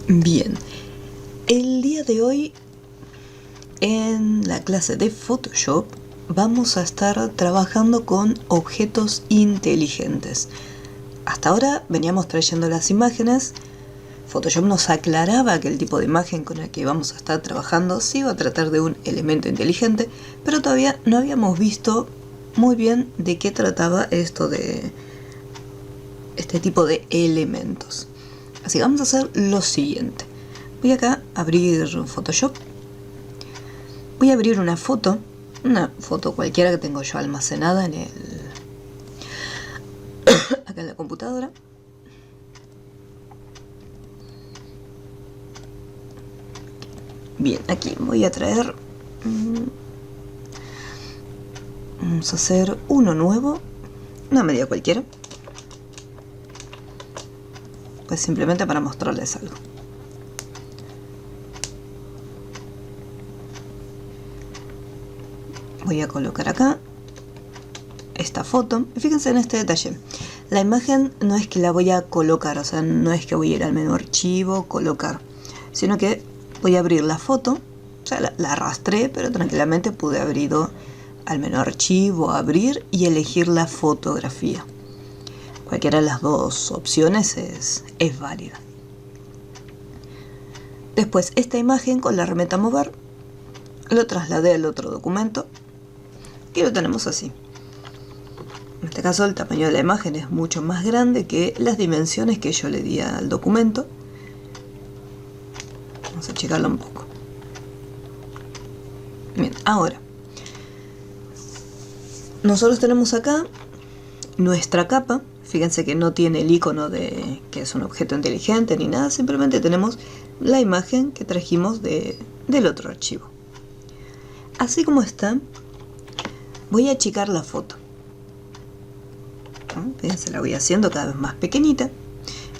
Bien, el día de hoy en la clase de Photoshop vamos a estar trabajando con objetos inteligentes. Hasta ahora veníamos trayendo las imágenes. Photoshop nos aclaraba que el tipo de imagen con el que vamos a estar trabajando se iba a tratar de un elemento inteligente, pero todavía no habíamos visto muy bien de qué trataba esto de este tipo de elementos. Así que vamos a hacer lo siguiente. Voy acá a abrir Photoshop. Voy a abrir una foto cualquiera que tengo yo almacenada en acá en la computadora. Bien, aquí voy a traer, vamos a hacer uno nuevo, una medida cualquiera, pues simplemente para mostrarles algo. Voy a colocar acá esta foto. Fíjense en este detalle. La imagen no es que la voy a colocar, o sea, no es que voy a ir al menú archivo, colocar, sino que voy a abrir la foto. O sea, la arrastré, pero tranquilamente pude haber ido al menú archivo, abrir y elegir la fotografía. Cualquiera de las dos opciones es válida. Después, esta imagen con la herramienta mover, lo trasladé al otro documento y lo tenemos así. En este caso el tamaño de la imagen es mucho más grande que las dimensiones que yo le di al documento. Vamos a checarlo un poco. Bien, ahora nosotros tenemos acá nuestra capa. Fíjense que no tiene el icono de que es un objeto inteligente ni nada, simplemente tenemos la imagen que trajimos del otro archivo. Así como está, voy a achicar la foto. Fíjense, la voy haciendo cada vez más pequeñita.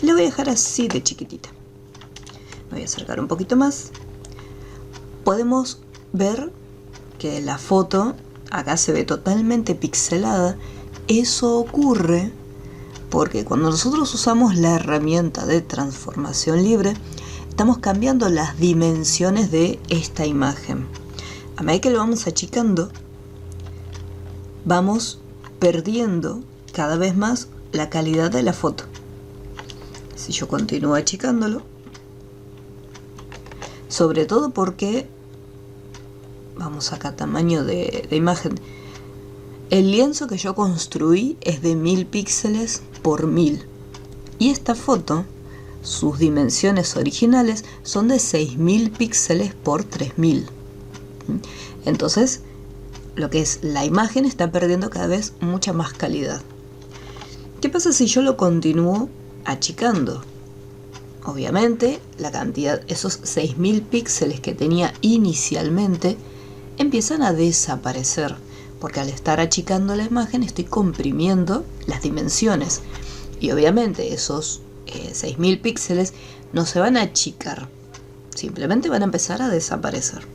Y la voy a dejar así de chiquitita. Me voy a acercar un poquito más. Podemos ver que la foto acá se ve totalmente pixelada. Eso ocurre porque cuando nosotros usamos la herramienta de transformación libre, estamos cambiando las dimensiones de esta imagen. A medida que lo vamos achicando, vamos perdiendo cada vez más la calidad de la foto. Si yo continúo achicándolo, sobre todo porque, vamos acá, tamaño de imagen. El lienzo que yo construí es de 1000 píxeles por 1000. Y esta foto, sus dimensiones originales son de 6000 píxeles por 3000. Entonces, lo que es la imagen está perdiendo cada vez mucha más calidad. ¿Qué pasa si yo lo continúo achicando? Obviamente, la cantidad, esos 6000 píxeles que tenía inicialmente, empiezan a desaparecer, porque al estar achicando la imagen estoy comprimiendo las dimensiones. Y obviamente esos 6000 píxeles no se van a achicar, simplemente van a empezar a desaparecer.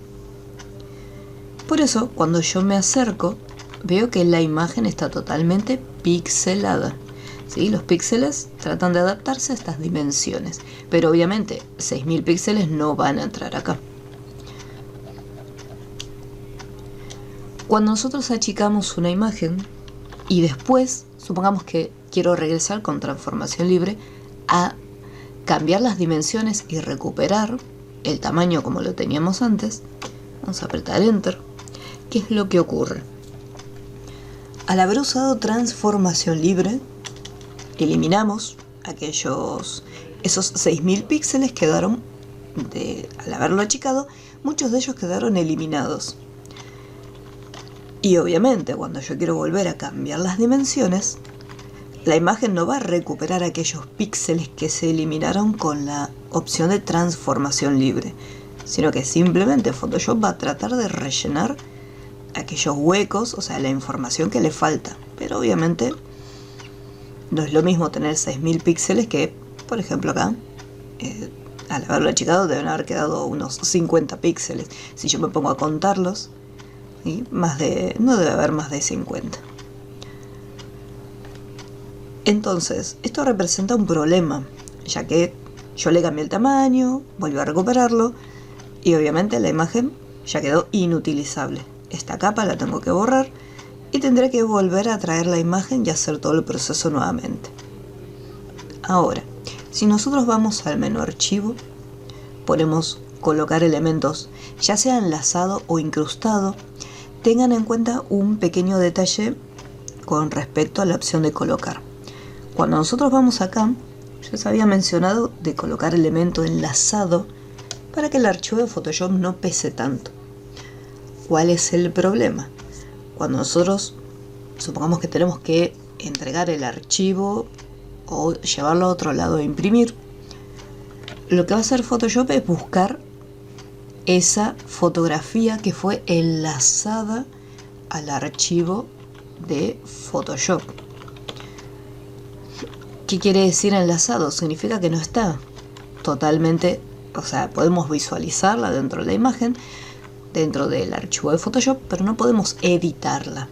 Por eso, cuando yo me acerco, veo que la imagen está totalmente pixelada. ¿Sí? Los píxeles tratan de adaptarse a estas dimensiones, pero obviamente 6000 píxeles no van a entrar acá. Cuando nosotros achicamos una imagen y después, supongamos que quiero regresar con transformación libre a cambiar las dimensiones y recuperar el tamaño como lo teníamos antes, vamos a apretar Enter. ¿Qué es lo que ocurre? Al haber usado transformación libre, eliminamos esos 6000 píxeles quedaron, al haberlo achicado, muchos de ellos quedaron eliminados. Y obviamente cuando yo quiero volver a cambiar las dimensiones, la imagen no va a recuperar aquellos píxeles que se eliminaron con la opción de transformación libre, sino que simplemente Photoshop va a tratar de rellenar aquellos huecos, o sea, la información que le falta. Pero obviamente no es lo mismo tener 6000 píxeles que, por ejemplo acá, al haberlo achicado deben haber quedado unos 50 píxeles. Si yo me pongo a contarlos, ¿sí? No debe haber más de 50. Entonces, esto representa un problema, ya que Yo le cambié el tamaño, volví a recuperarlo y obviamente la imagen ya quedó inutilizable. Esta capa la tengo que borrar y tendré que volver a traer la imagen y hacer todo el proceso nuevamente. Ahora, si nosotros vamos al menú archivo, podemos colocar elementos ya sea enlazado o incrustado. Tengan en cuenta un pequeño detalle con respecto a la opción de colocar. Cuando nosotros vamos acá, yo les había mencionado de colocar elemento enlazado para que el archivo de Photoshop no pese tanto. ¿Cuál es el problema? Cuando nosotros supongamos que tenemos que entregar el archivo o llevarlo a otro lado e imprimir, lo que va a hacer Photoshop es buscar esa fotografía que fue enlazada al archivo de Photoshop. ¿Qué quiere decir enlazado? Significa que no está totalmente, o sea, podemos visualizarla dentro de la imagen, dentro del archivo de Photoshop, pero no podemos editarla.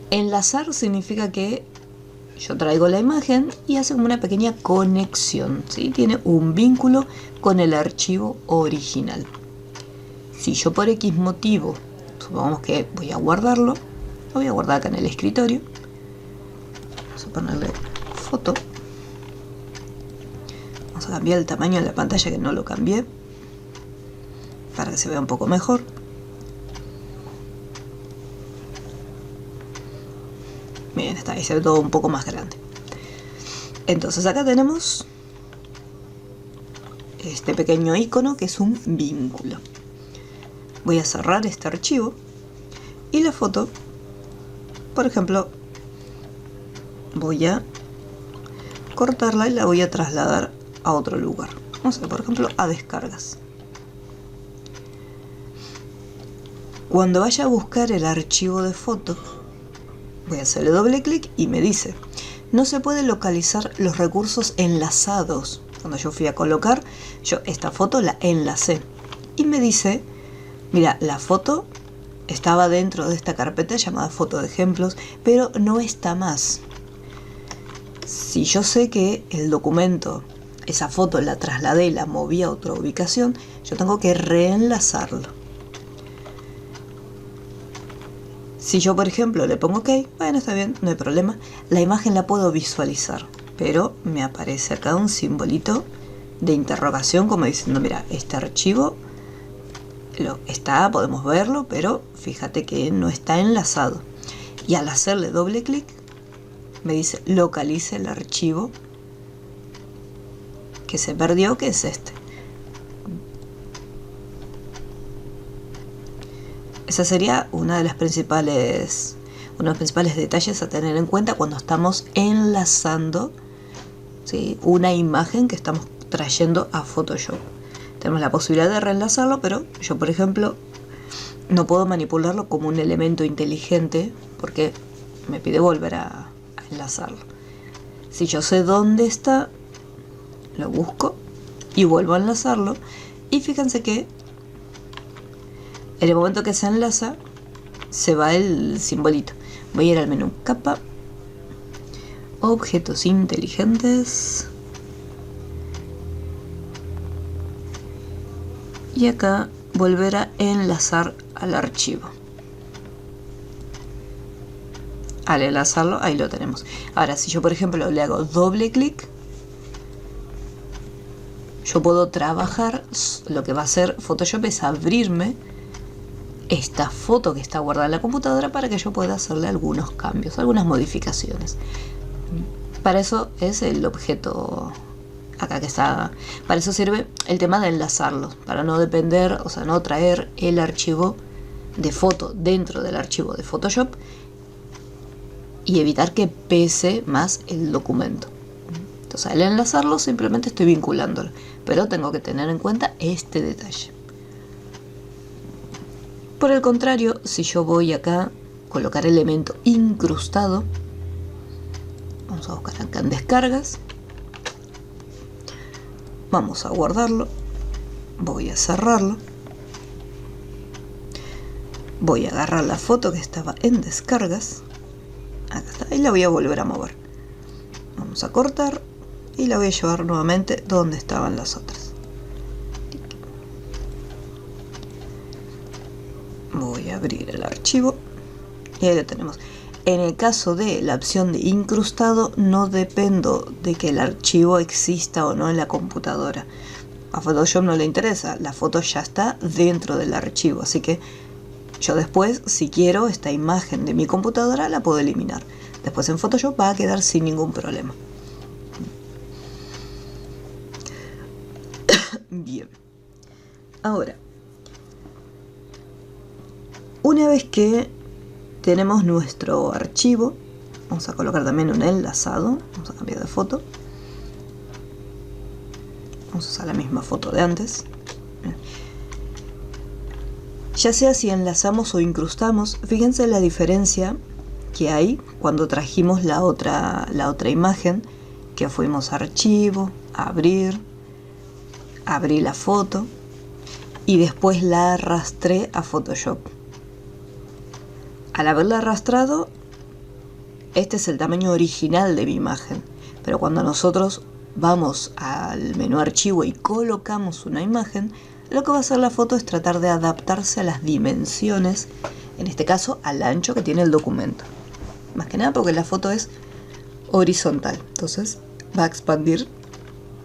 Enlazar significa que yo traigo la imagen y hace como una pequeña conexión, ¿sí? Tiene un vínculo con el archivo original. Si yo por X motivo, supongamos que voy a guardarlo, lo voy a guardar acá en el escritorio. Vamos a ponerle foto. Vamos a cambiar el tamaño de la pantalla, que no lo cambié, para que se vea un poco mejor. Bien, está ahí, se ve todo un poco más grande. Entonces acá tenemos este pequeño icono que es un vínculo. Voy a cerrar este archivo y la foto, por ejemplo, voy a cortarla y la voy a trasladar a otro lugar. Vamos a ver, por ejemplo, a descargas. Cuando vaya a buscar el archivo de foto, voy a hacerle doble clic y me dice: no se puede localizar los recursos enlazados. Cuando yo fui a colocar, yo esta foto la enlacé. Y me dice: mira, la foto estaba dentro de esta carpeta llamada foto de ejemplos, pero no está más. Si yo sé que el documento, esa foto la trasladé y la moví a otra ubicación, yo tengo que reenlazarlo. Si yo, por ejemplo, le pongo OK, bueno, está bien, no hay problema. La imagen la puedo visualizar, pero me aparece acá un simbolito de interrogación como diciendo: mira, este archivo está, podemos verlo, pero fíjate que no está enlazado. Y al hacerle doble clic, me dice: localice el archivo que se perdió, que es este. Esa sería uno de los principales detalles a tener en cuenta cuando estamos enlazando, ¿sí?, una imagen que estamos trayendo a Photoshop. Tenemos la posibilidad de reenlazarlo, pero yo, por ejemplo, no puedo manipularlo como un elemento inteligente porque me pide volver a enlazarlo. Si yo sé dónde está, lo busco y vuelvo a enlazarlo, y fíjense que en el momento que se enlaza, se va el simbolito. Voy a ir al menú capa, objetos inteligentes, y acá volver a enlazar al archivo. Al enlazarlo, ahí lo tenemos. Ahora, si yo, por ejemplo, le hago doble clic, yo puedo trabajar. Lo que va a hacer Photoshop es abrirme esta foto que está guardada en la computadora para que yo pueda hacerle algunos cambios, algunas modificaciones. Para eso es el objeto acá que está. Para eso sirve el tema de enlazarlos, para no depender, o sea, no traer el archivo de foto dentro del archivo de Photoshop y evitar que pese más el documento. Entonces, al enlazarlo simplemente estoy vinculándolo, pero tengo que tener en cuenta este detalle. Por el contrario, si yo voy acá, colocar elemento incrustado, vamos a buscar acá en descargas, vamos a guardarlo, voy a cerrarlo, voy a agarrar la foto que estaba en descargas, acá está, y la voy a volver a mover. Vamos a cortar y la voy a llevar nuevamente donde estaban las otras. Voy a abrir el archivo y ahí lo tenemos. En el caso de la opción de incrustado, no dependo de que el archivo exista o no en la computadora. A Photoshop no le interesa, la foto ya está dentro del archivo, así que yo después, si quiero, esta imagen de mi computadora la puedo eliminar. Después en Photoshop va a quedar sin ningún problema. Bien. Ahora, una vez que tenemos nuestro archivo, vamos a colocar también un enlazado, vamos a cambiar de foto. Vamos a usar la misma foto de antes. Ya sea si enlazamos o incrustamos, fíjense la diferencia que hay cuando trajimos la otra imagen, que fuimos a archivo, abrir la foto y después la arrastré a Photoshop. Al haberla arrastrado, este es el tamaño original de mi imagen, pero cuando nosotros vamos al menú archivo y colocamos una imagen, lo que va a hacer la foto es tratar de adaptarse a las dimensiones, en este caso al ancho que tiene el documento. Más que nada porque la foto es horizontal, entonces va a expandir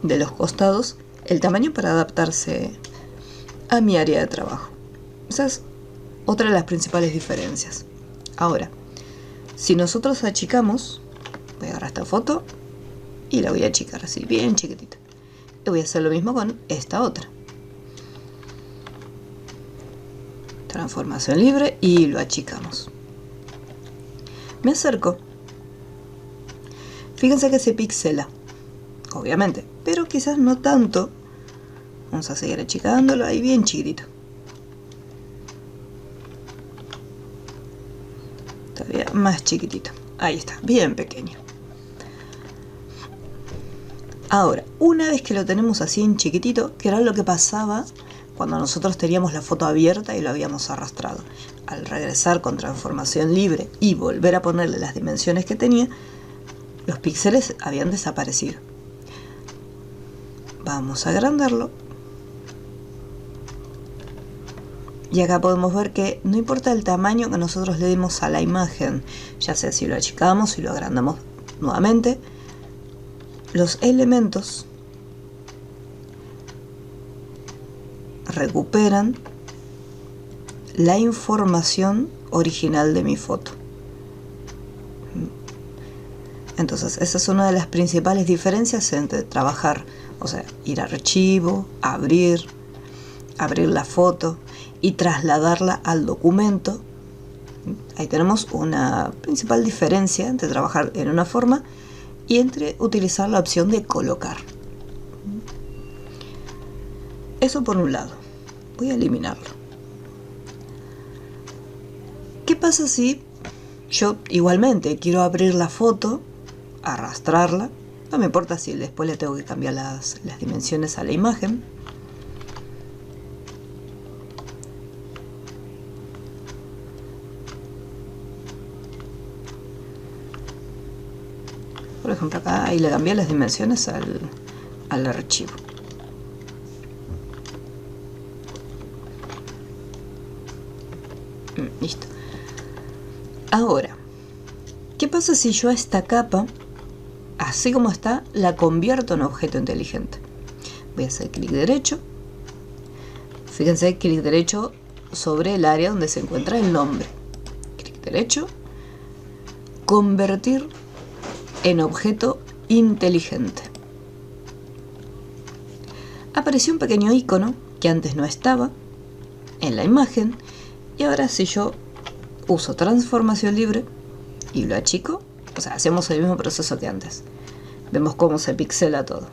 de los costados el tamaño para adaptarse a mi área de trabajo. Esa es otra de las principales diferencias. Ahora, si nosotros achicamos, voy a agarrar esta foto y la voy a achicar así, bien chiquitita. Y voy a hacer lo mismo con esta otra. Transformación libre y lo achicamos. Me acerco. Fíjense que se pixela, obviamente, pero quizás no tanto. Vamos a seguir achicándolo ahí bien chiquitito. Todavía más chiquitito. Ahí está, bien pequeño. Ahora, una vez que lo tenemos así en chiquitito, que era lo que pasaba cuando nosotros teníamos la foto abierta y lo habíamos arrastrado. Al regresar con transformación libre y volver a ponerle las dimensiones que tenía, los píxeles habían desaparecido. Vamos a agrandarlo. Y acá podemos ver que no importa el tamaño que nosotros le demos a la imagen, ya sea si lo achicamos, si lo agrandamos nuevamente, los elementos recuperan la información original de mi foto. Entonces, esa es una de las principales diferencias entre trabajar, o sea, ir a archivo, abrir la foto y trasladarla al documento. Ahí tenemos una principal diferencia entre trabajar en una forma y entre utilizar la opción de colocar. Eso por un lado. Voy a eliminarlo. ¿Qué pasa si yo igualmente quiero abrir la foto, arrastrarla? No me importa si después le tengo que cambiar las dimensiones a la imagen. Por ejemplo, acá ahí le cambié las dimensiones al archivo. Listo. Ahora, ¿qué pasa si yo a esta capa, así como está, la convierto en objeto inteligente? Voy a hacer clic derecho. Fíjense, clic derecho sobre el área donde se encuentra el nombre. Clic derecho. Convertir en objeto inteligente. Apareció un pequeño icono que antes no estaba en la imagen. Y ahora si yo uso transformación libre y lo achico, o sea, hacemos el mismo proceso que antes. Vemos cómo se pixela todo.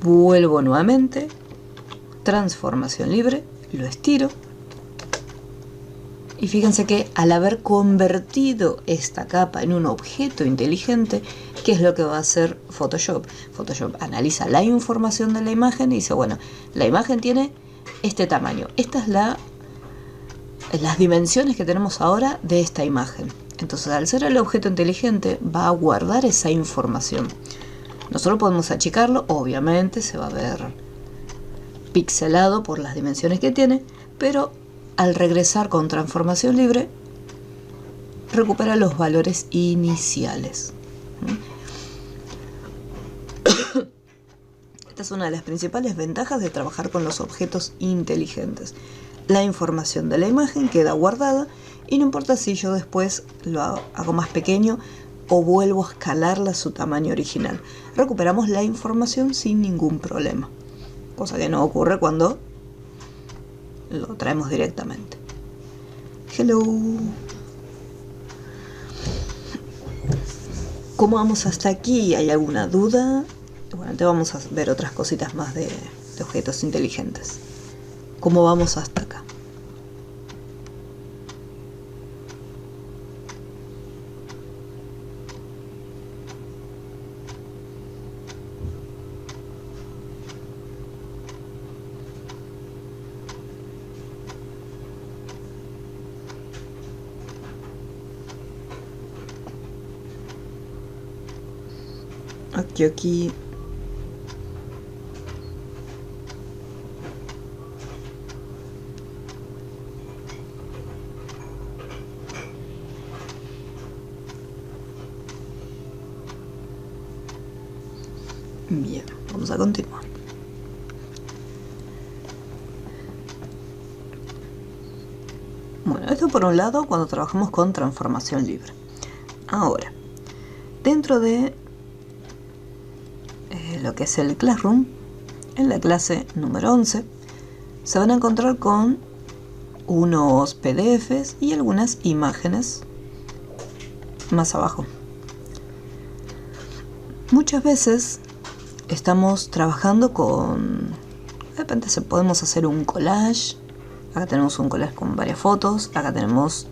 Vuelvo nuevamente, transformación libre, lo estiro. Y fíjense que al haber convertido esta capa en un objeto inteligente, ¿qué es lo que va a hacer Photoshop? Photoshop analiza la información de la imagen y dice, bueno, la imagen tiene este tamaño. Estas es las dimensiones que tenemos ahora de esta imagen. Entonces, al ser el objeto inteligente, va a guardar esa información. Nosotros podemos achicarlo, obviamente se va a ver pixelado por las dimensiones que tiene, pero al regresar con transformación libre, recupera los valores iniciales. Esta es una de las principales ventajas de trabajar con los objetos inteligentes. La información de la imagen queda guardada y no importa si yo después lo hago más pequeño o vuelvo a escalarla a su tamaño original. Recuperamos la información sin ningún problema, cosa que no ocurre cuando lo traemos directamente. Hello. ¿Cómo vamos hasta aquí? ¿Hay alguna duda? Bueno, te vamos a ver otras cositas más de objetos inteligentes. ¿Cómo vamos hasta acá? Aquí. Bien, vamos a continuar. Bueno, esto por un lado cuando trabajamos con transformación libre. Ahora, dentro de lo que es el Classroom, en la clase número 11, se van a encontrar con unos PDFs y algunas imágenes más abajo. Muchas veces estamos trabajando con... De repente podemos hacer un collage. Acá tenemos un collage con varias fotos. Acá tenemos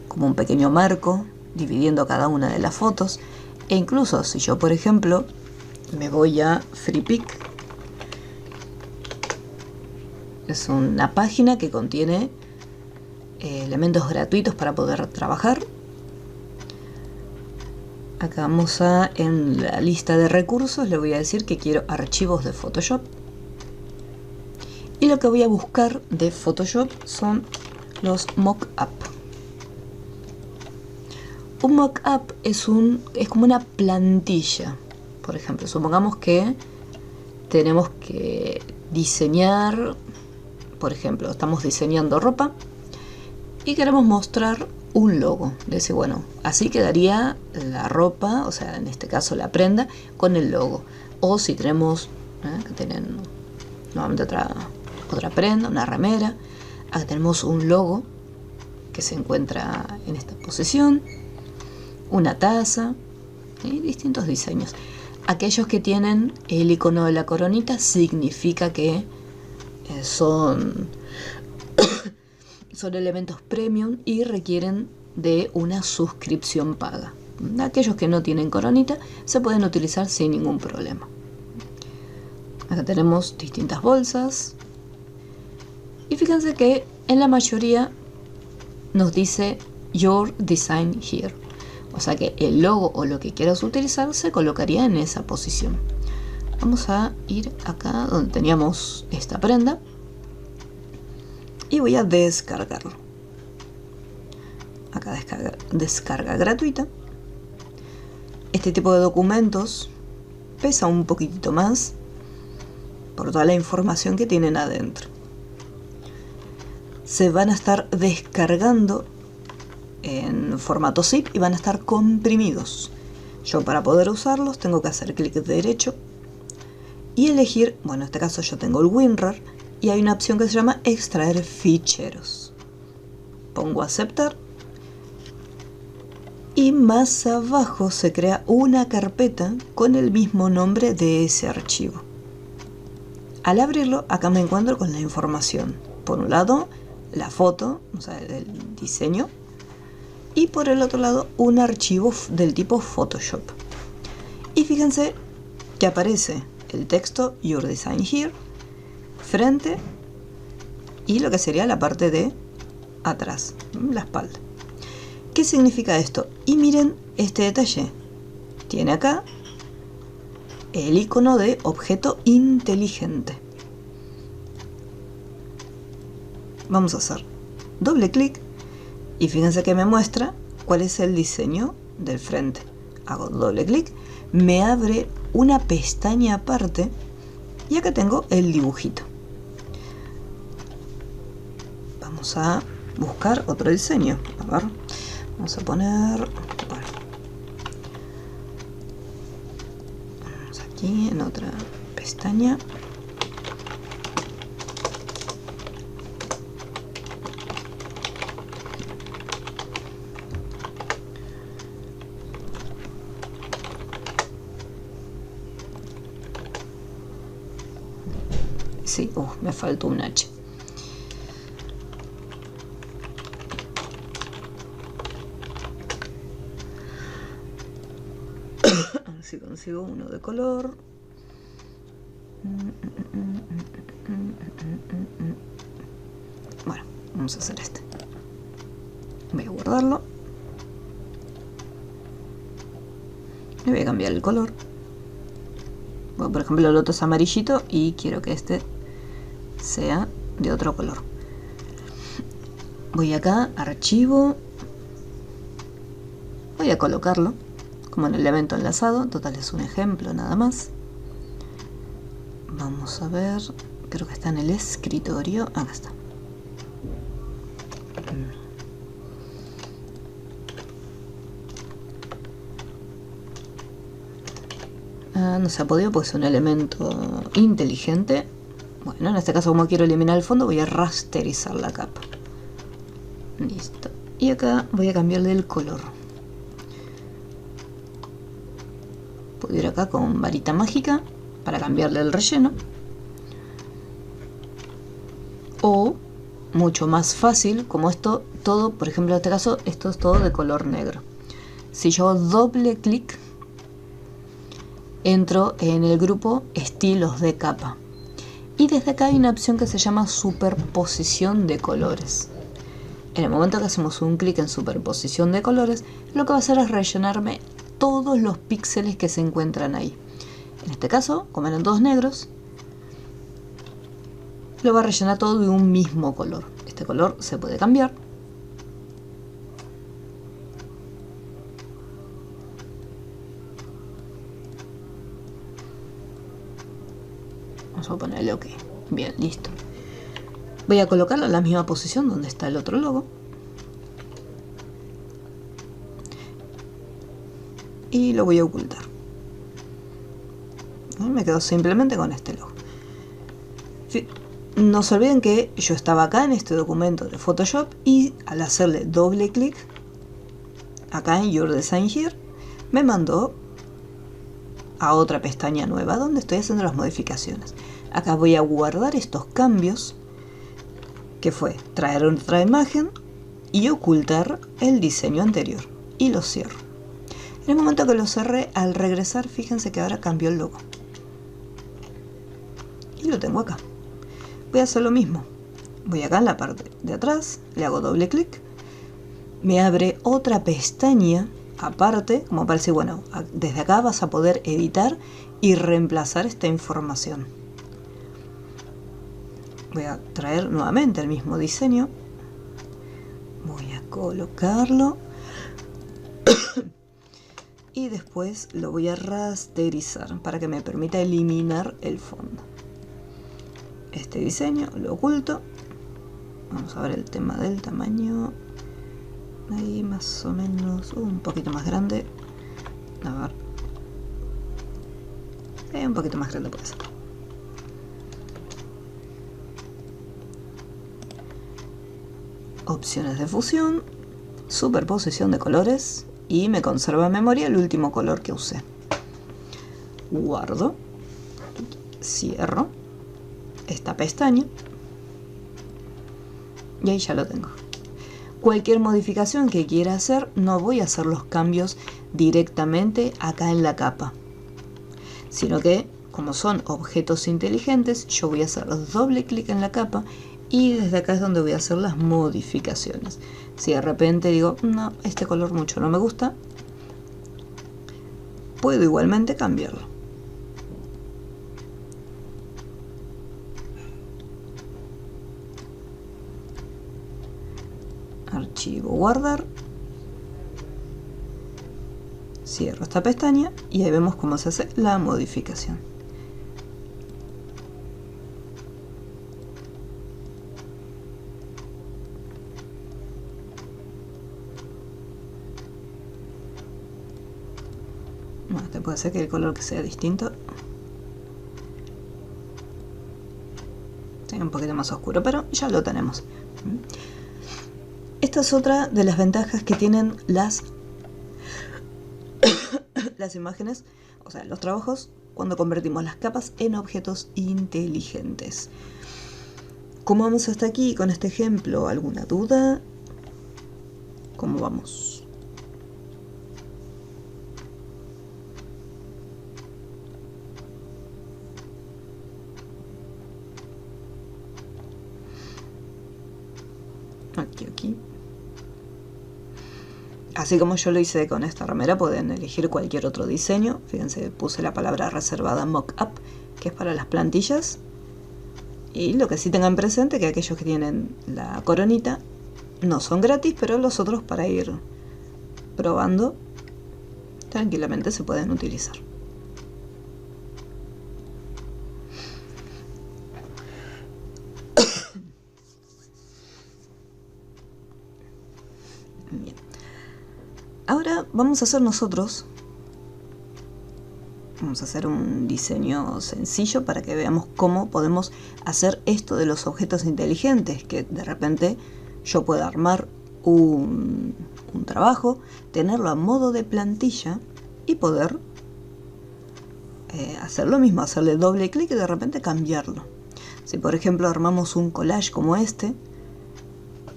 como un pequeño marco dividiendo cada una de las fotos. E incluso si yo, por ejemplo, me voy a FreePic, es una página que contiene elementos gratuitos para poder trabajar. Acá vamos en la lista de recursos, le voy a decir que quiero archivos de Photoshop. Y lo que voy a buscar de Photoshop son los mock-up. Un mock-up es como una plantilla. Por ejemplo, supongamos que tenemos que diseñar, por ejemplo, estamos diseñando ropa y queremos mostrar un logo. Decir, bueno, así quedaría la ropa, o sea, en este caso la prenda, con el logo. O si tenemos, que tienen nuevamente otra prenda, una remera, acá tenemos un logo que se encuentra en esta posición, una taza y distintos diseños. Aquellos que tienen el icono de la coronita significa que son elementos premium y requieren de una suscripción paga. Aquellos que no tienen coronita se pueden utilizar sin ningún problema. Acá tenemos distintas bolsas y fíjense que en la mayoría nos dice Your Design Here. O sea que el logo o lo que quieras utilizar se colocaría en esa posición. Vamos a ir acá donde teníamos esta prenda y voy a descargarlo. Acá descarga gratuita. Este tipo de documentos pesa un poquitito más por toda la información que tienen adentro. Se van a estar descargando en formato zip y van a estar comprimidos. Yo para poder usarlos tengo que hacer clic derecho y elegir, bueno, en este caso yo tengo el WinRAR y hay una opción que se llama extraer ficheros. Pongo aceptar y más abajo se crea una carpeta con el mismo nombre de ese archivo. Al abrirlo, acá me encuentro con la información. Por un lado, la foto, o sea, el diseño, y por el otro lado un archivo del tipo Photoshop. Y fíjense que aparece el texto Your Design Here, frente y lo que sería la parte de atrás, la espalda. ¿Qué significa esto? Y miren este detalle. Tiene acá el icono de objeto inteligente. Vamos a hacer doble clic y fíjense que me muestra cuál es el diseño del frente. Hago doble clic, me abre una pestaña aparte y acá tengo el dibujito. Vamos a buscar otro diseño. A ver, vamos a poner... Bueno, vamos aquí en otra pestaña. Sí, me faltó un H. Si consigo uno de color. Bueno, vamos a hacer este. Voy a guardarlo. Le voy a cambiar el color. Bueno, por ejemplo, el otro es amarillito y quiero que este sea de otro color. Voy acá, archivo. Voy a colocarlo como en el elemento enlazado. Total, es un ejemplo nada más. Vamos a ver, creo que está en el escritorio. Acá está. No se ha podido porque es un elemento inteligente. Bueno, en este caso, como quiero eliminar el fondo, voy a rasterizar la capa. Listo. Y acá voy a cambiarle el color. Puedo ir acá con varita mágica para cambiarle el relleno. O, mucho más fácil, como esto todo, por ejemplo en este caso, esto es todo de color negro. Si yo hago doble clic, entro en el grupo estilos de capa. Y desde acá hay una opción que se llama superposición de colores. En el momento que hacemos un clic en superposición de colores, lo que va a hacer es rellenarme todos los píxeles que se encuentran ahí. En este caso, como eran todos negros, lo va a rellenar todo de un mismo color. Este color se puede cambiar. Vamos a ponerle OK. Bien, listo. Voy a colocarlo en la misma posición donde está el otro logo. Y lo voy a ocultar. Me quedo simplemente con este logo. No se olviden que yo estaba acá en este documento de Photoshop y al hacerle doble clic acá en Your Design Here me mandó a otra pestaña nueva donde estoy haciendo las modificaciones. Acá voy a guardar estos cambios, que fue traer otra imagen y ocultar el diseño anterior, y lo cierro. En el momento que lo cerré, al regresar, fíjense que ahora cambió el logo y lo tengo acá. Voy a hacer lo mismo. Voy acá en la parte de atrás, le hago doble clic, me abre otra pestaña aparte, como parece, bueno, desde acá vas a poder editar y reemplazar esta información. Voy a traer nuevamente el mismo diseño, voy a colocarlo y después lo voy a rasterizar para que me permita eliminar el fondo. Este diseño lo oculto. Vamos a ver el tema del tamaño. Ahí más o menos un poquito más grande. A ver, un poquito más grande puede ser. Opciones de fusión, superposición de colores y me conserva en memoria el último color que usé. Guardo, cierro esta pestaña y ahí ya lo tengo. Cualquier modificación que quiera hacer, no voy a hacer los cambios directamente acá en la capa, sino que como son objetos inteligentes, yo voy a hacer doble clic en la capa y desde acá es donde voy a hacer las modificaciones. Si de repente digo, no, este color mucho no me gusta, puedo igualmente cambiarlo. Archivo, guardar. Cierro esta pestaña y ahí vemos cómo se hace la modificación. Bueno, te puede ser que el color que sea distinto sea un poquito más oscuro, pero ya lo tenemos. Esta es otra de las ventajas que tienen las imágenes, o sea, los trabajos, cuando convertimos las capas en objetos inteligentes. ¿Cómo vamos hasta aquí con este ejemplo? ¿Alguna duda? ¿Cómo vamos? Aquí. Así como yo lo hice con esta remera, pueden elegir cualquier otro diseño. Fíjense, puse la palabra reservada mock-up, que es para las plantillas. Y lo que sí tengan presente, que aquellos que tienen la coronita no son gratis, pero los otros para ir probando tranquilamente se pueden utilizar. Bien. Ahora vamos a hacer nosotros. Vamos a hacer un diseño sencillo para que veamos cómo podemos hacer esto de los objetos inteligentes, que de repente yo puedo armar un trabajo, tenerlo a modo de plantilla y poder hacer lo mismo, hacerle doble clic y de repente cambiarlo. Si por ejemplo armamos un collage como este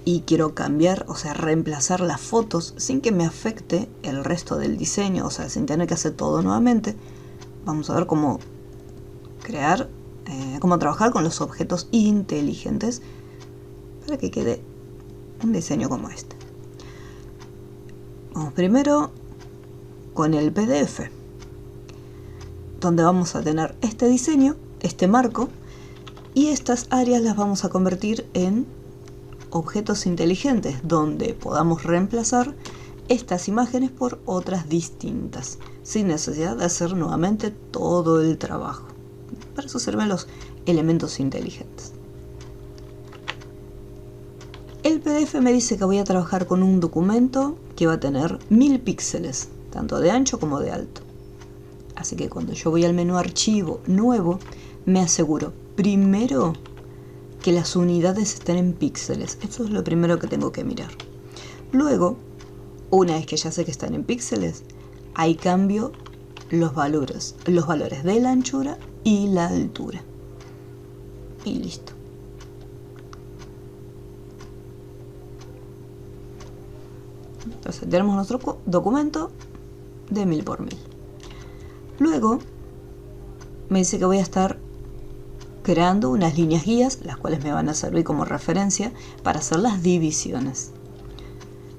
y quiero cambiar, o sea, reemplazar las fotos sin que me afecte el resto del diseño, o sea, sin tener que hacer todo nuevamente, vamos a ver cómo crear, cómo trabajar con los objetos inteligentes para que quede un diseño como este. Vamos primero con el PDF, donde vamos a tener este diseño, este marco, y estas áreas las vamos a convertir en objetos inteligentes, donde podamos reemplazar estas imágenes por otras distintas, sin necesidad de hacer nuevamente todo el trabajo. Para eso sirven los elementos inteligentes. El PDF me dice que voy a trabajar con un documento que va a tener 1000 píxeles, tanto de ancho como de alto. Así que cuando yo voy al menú Archivo, Nuevo, me aseguro primero que las unidades estén en píxeles. Eso es lo primero que tengo que mirar. Luego, una vez que ya sé que están en píxeles, ahí cambio los valores de la anchura y la altura. Y listo. Entonces tenemos nuestro documento de 1000 por 1000. Luego me dice que voy a estar creando unas líneas guías, las cuales me van a servir como referencia para hacer las divisiones.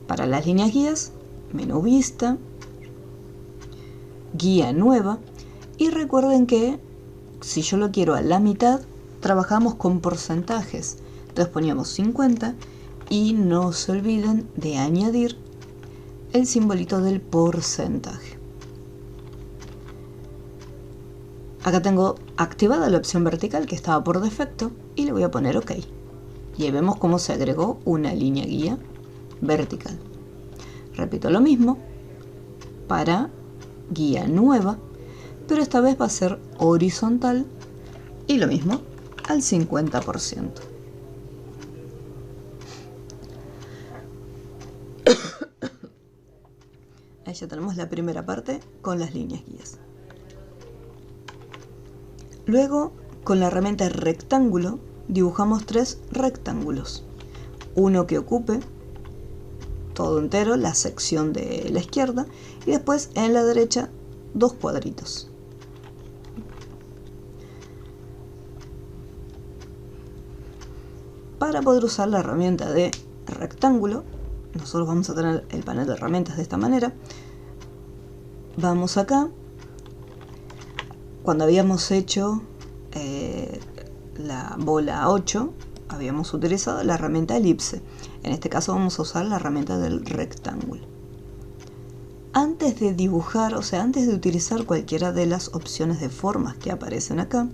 Para las líneas guías, menú vista, guía nueva, y recuerden que si yo lo quiero a la mitad, trabajamos con porcentajes. Entonces poníamos 50 y no se olviden de añadir el simbolito del porcentaje. Acá tengo activada la opción vertical que estaba por defecto y le voy a poner OK. Y ahí vemos cómo se agregó una línea guía vertical. Repito lo mismo para guía nueva, pero esta vez va a ser horizontal y lo mismo al 50%. Ahí ya tenemos la primera parte con las líneas guías. Luego, con la herramienta rectángulo, dibujamos 3 rectángulos. Uno que ocupe todo entero, la sección de la izquierda, y después en la derecha 2 cuadritos. para poder usar la herramienta de rectángulo, nosotros vamos a tener el panel de herramientas de esta manera. Vamos acá. Cuando habíamos hecho la bola 8, habíamos utilizado la herramienta elipse. En este caso vamos a usar la herramienta del rectángulo. Antes de dibujar, o sea, antes de utilizar cualquiera de las opciones de formas que aparecen acá,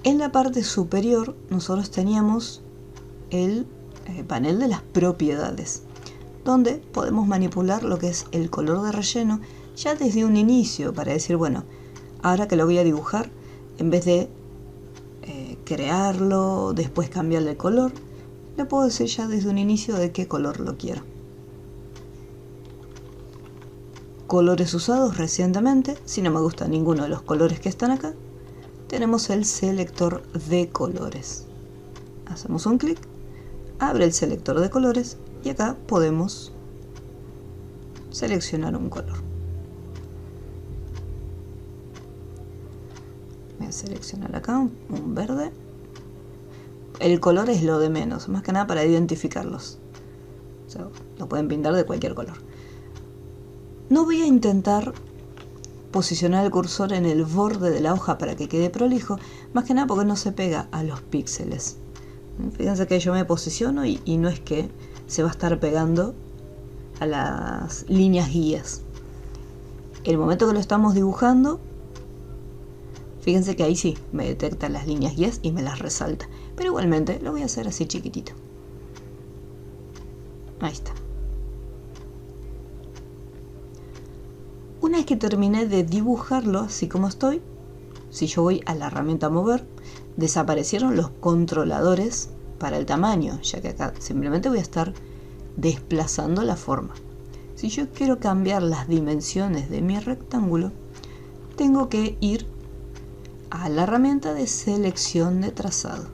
en la parte superior nosotros teníamos el panel de las propiedades, donde podemos manipular lo que es el color de relleno ya desde un inicio, para decir, bueno, ahora que lo voy a dibujar, en vez de crearlo, después cambiarle el color, le puedo decir ya desde un inicio de qué color lo quiero. Colores usados recientemente, si no me gusta ninguno de los colores que están acá, tenemos el selector de colores. Hacemos un clic, abre el selector de colores y acá podemos seleccionar un color. Voy a seleccionar acá un verde. El color es lo de menos, más que nada para identificarlos. O sea, lo pueden pintar de cualquier color. No voy a intentar posicionar el cursor en el borde de la hoja para que quede prolijo, más que nada porque no se pega a los píxeles. Fíjense que yo me posiciono y no es que se va a estar pegando a las líneas guías. El momento que lo estamos dibujando, fíjense que ahí sí me detecta las líneas guías y me las resalta, pero igualmente lo voy a hacer así chiquitito. Ahí está. Una vez que terminé de dibujarlo así como estoy, si yo voy a la herramienta mover, desaparecieron los controladores para el tamaño, ya que acá simplemente voy a estar desplazando la forma. Si yo quiero cambiar las dimensiones de mi rectángulo, tengo que ir a la herramienta de selección de trazado.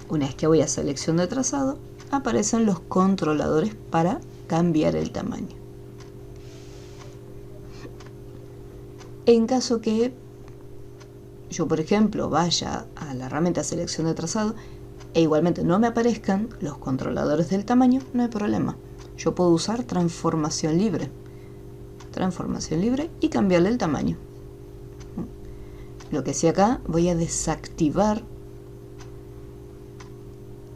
Una vez que voy a selección de trazado, aparecen los controladores para cambiar el tamaño. En caso que yo, por ejemplo, vaya a la herramienta selección de trazado e igualmente no me aparezcan los controladores del tamaño, no hay problema. Yo puedo usar transformación libre y cambiarle el tamaño. Lo que sí, acá voy a desactivar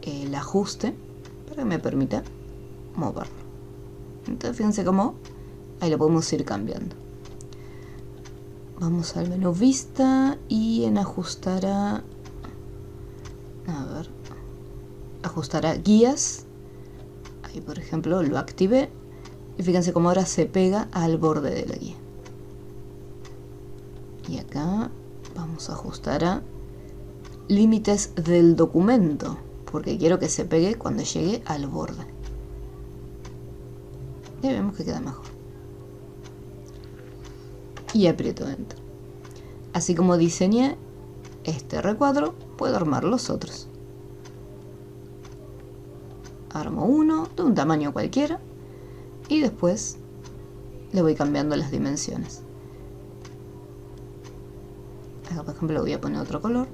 el ajuste para que me permita moverlo. Entonces fíjense cómo ahí lo podemos ir cambiando. Vamos al menú vista y en ajustar a guías. Ahí, por ejemplo, lo activé y fíjense cómo ahora se pega al borde de la guía. Y acá vamos a ajustar a límites del documento, porque quiero que se pegue cuando llegue al borde. Y vemos que queda mejor. Y aprieto Enter. Así como diseñé este recuadro, puedo armar los otros. Armo uno de un tamaño cualquiera y después le voy cambiando las dimensiones. Acá, por ejemplo, le voy a poner otro color.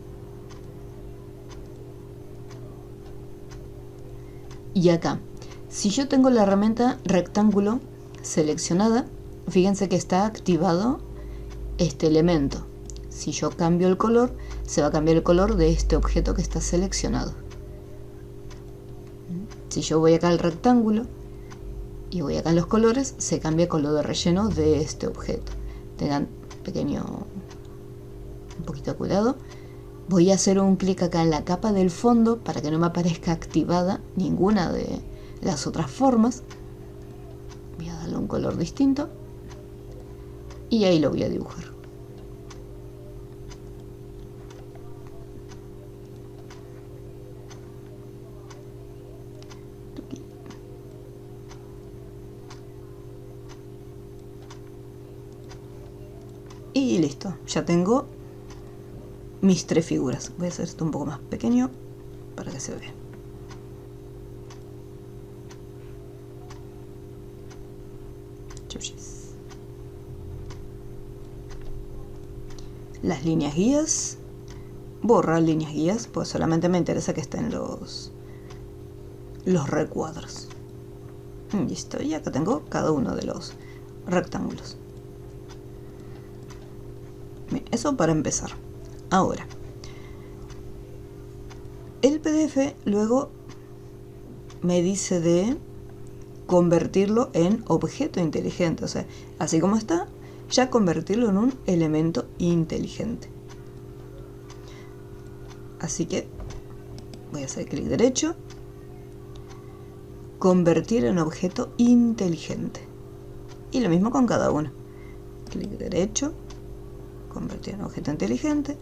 Y acá, si yo tengo la herramienta rectángulo seleccionada, fíjense que está activado este elemento. Si yo cambio el color, se va a cambiar el color de este objeto que está seleccionado. Si yo voy acá al rectángulo y voy acá en los colores, se cambia el color de relleno de este objeto. Tengan un poquito de cuidado. Voy a hacer un clic acá en la capa del fondo para que no me aparezca activada ninguna de las otras formas. Voy a darle un color distinto y ahí lo voy a dibujar. Y listo, ya tengo mis tres figuras. Voy a hacer esto un poco más pequeño para que se vea. Las líneas guías borrar líneas guías, pues solamente me interesa que estén los recuadros. Listo, y acá tengo cada uno de los rectángulos. Bien, eso para empezar. Ahora, el PDF luego me dice de convertirlo en objeto inteligente, o sea, así como está, ya convertirlo en un elemento inteligente. Así que voy a hacer clic derecho, convertir en objeto inteligente. Y lo mismo con cada uno. Clic derecho, convertir en objeto inteligente.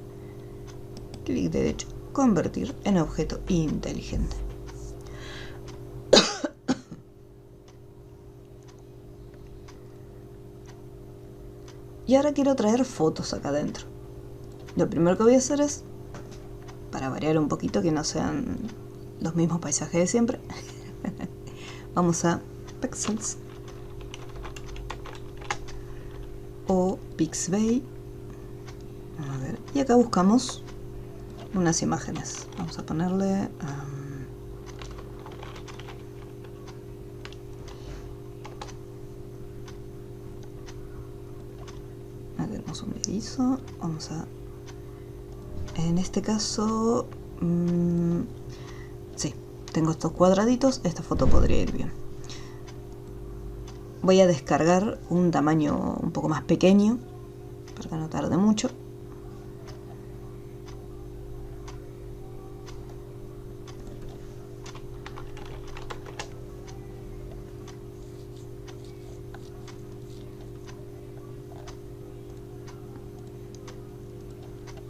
Clic derecho, convertir en objeto inteligente. Y ahora quiero traer fotos acá adentro. Lo primero que voy a hacer es, para variar un poquito, que no sean los mismos paisajes de siempre, vamos a Pexels o Pixabay. A ver, y acá buscamos unas imágenes. Vamos a ponerle tenemos un erizo. Vamos a, en este caso, sí, tengo estos cuadraditos. Esta foto podría ir bien. Voy a descargar un tamaño un poco más pequeño para que no tarde mucho.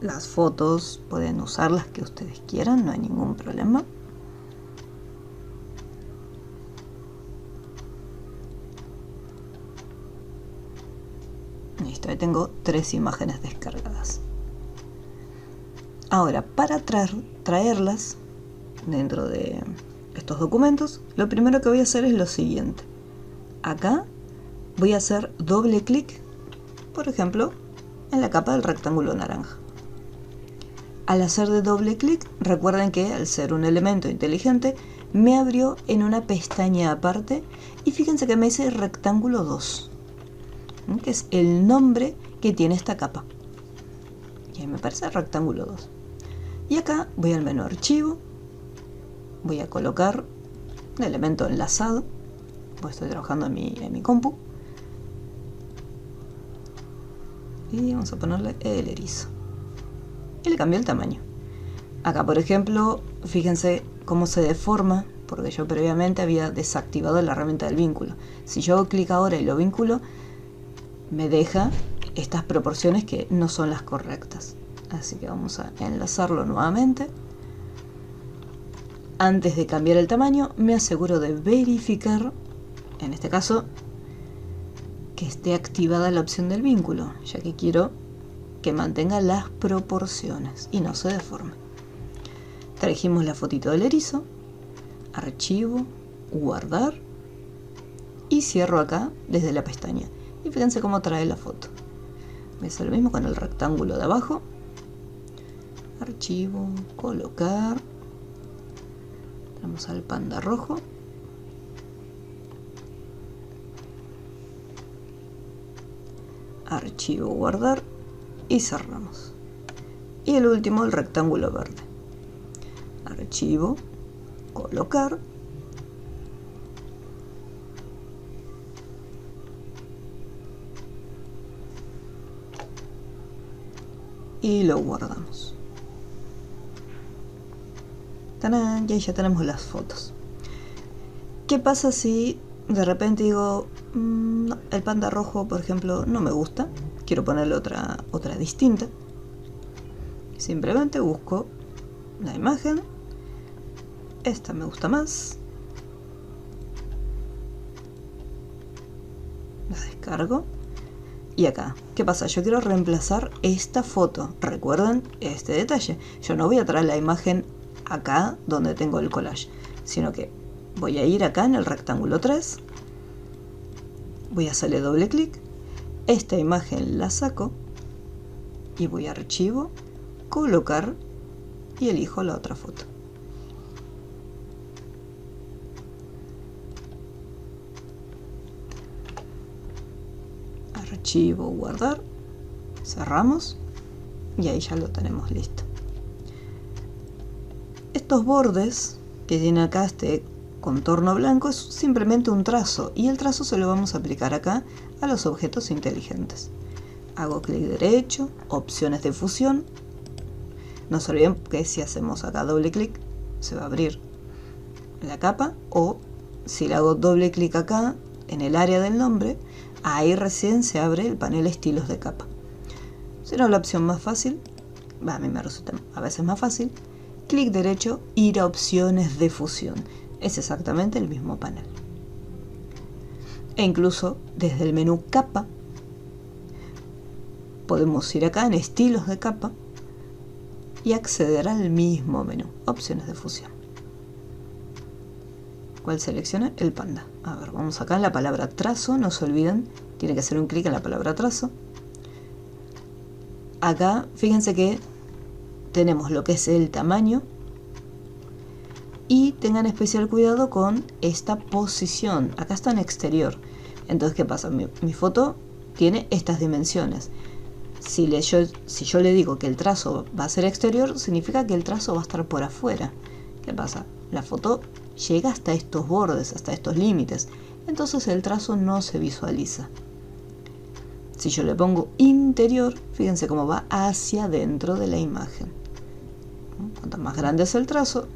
Las fotos pueden usar las que ustedes quieran, no hay ningún problema. Listo, ahí tengo 3 imágenes descargadas. Ahora, para traerlas dentro de estos documentos, lo primero que voy a hacer es lo siguiente. Acá voy a hacer doble clic, por ejemplo, en la capa del rectángulo naranja. Al hacer de doble clic, recuerden que al ser un elemento inteligente, me abrió en una pestaña aparte y fíjense que me dice rectángulo 2, que es el nombre que tiene esta capa. Y ahí me aparece rectángulo 2. Y acá voy al menú archivo, voy a colocar el elemento enlazado, pues estoy trabajando en mi compu. Y vamos a ponerle el erizo. Y le cambió el tamaño. Acá, por ejemplo, fíjense cómo se deforma, porque yo previamente había desactivado la herramienta del vínculo. Si yo hago clic ahora y lo vinculo, me deja estas proporciones que no son las correctas. Así que vamos a enlazarlo nuevamente. Antes de cambiar el tamaño, me aseguro de verificar, en este caso, que esté activada la opción del vínculo, ya que quiero que mantenga las proporciones y no se deforme. Trajimos la fotito del erizo, archivo, guardar y cierro acá desde la pestaña. Y fíjense cómo trae la foto. Voy a hacer lo mismo con el rectángulo de abajo. Archivo, colocar. Vamos al panda rojo. Archivo, guardar. Y cerramos. Y el último, el rectángulo verde. Archivo, colocar. Y lo guardamos. ¡Tarán! Y ahí ya tenemos las fotos. ¿Qué pasa si de repente digo, no, el panda rojo, por ejemplo, no me gusta? Quiero ponerle otra distinta. Simplemente busco la imagen. Esta me gusta más. La descargo. Y acá, ¿qué pasa? Yo quiero reemplazar esta foto. Recuerden este detalle. Yo no voy a traer la imagen acá donde tengo el collage, sino que voy a ir acá en el rectángulo 3. Voy a hacerle doble clic. Esta imagen la saco y voy a archivo, colocar y elijo la otra foto. Archivo, guardar, cerramos y ahí ya lo tenemos listo. Estos bordes que tiene acá este contorno blanco es simplemente un trazo y el trazo se lo vamos a aplicar acá a los objetos inteligentes. Hago clic derecho, opciones de fusión. No se olviden que si hacemos acá doble clic se va a abrir la capa, o si le hago doble clic acá en el área del nombre, ahí recién se abre el panel estilos de capa. Si no, la opción más fácil, a mí me resulta a veces más fácil, clic derecho, ir a opciones de fusión. Es exactamente el mismo panel. E incluso desde el menú capa podemos ir acá en estilos de capa y acceder al mismo menú, opciones de fusión. ¿Cuál selecciona? El panda. A ver, vamos acá en la palabra trazo, no se olviden, tiene que hacer un clic en la palabra trazo. Acá, fíjense que tenemos lo que es el tamaño y tengan especial cuidado con esta posición. Acá está en exterior. Entonces, ¿qué pasa? Mi foto tiene estas dimensiones. Si yo le digo que el trazo va a ser exterior, significa que el trazo va a estar por afuera. ¿Qué pasa? La foto llega hasta estos bordes, hasta estos límites. Entonces el trazo no se visualiza. Si yo le pongo interior, fíjense cómo va hacia dentro de la imagen. Cuanto más grande es el trazo,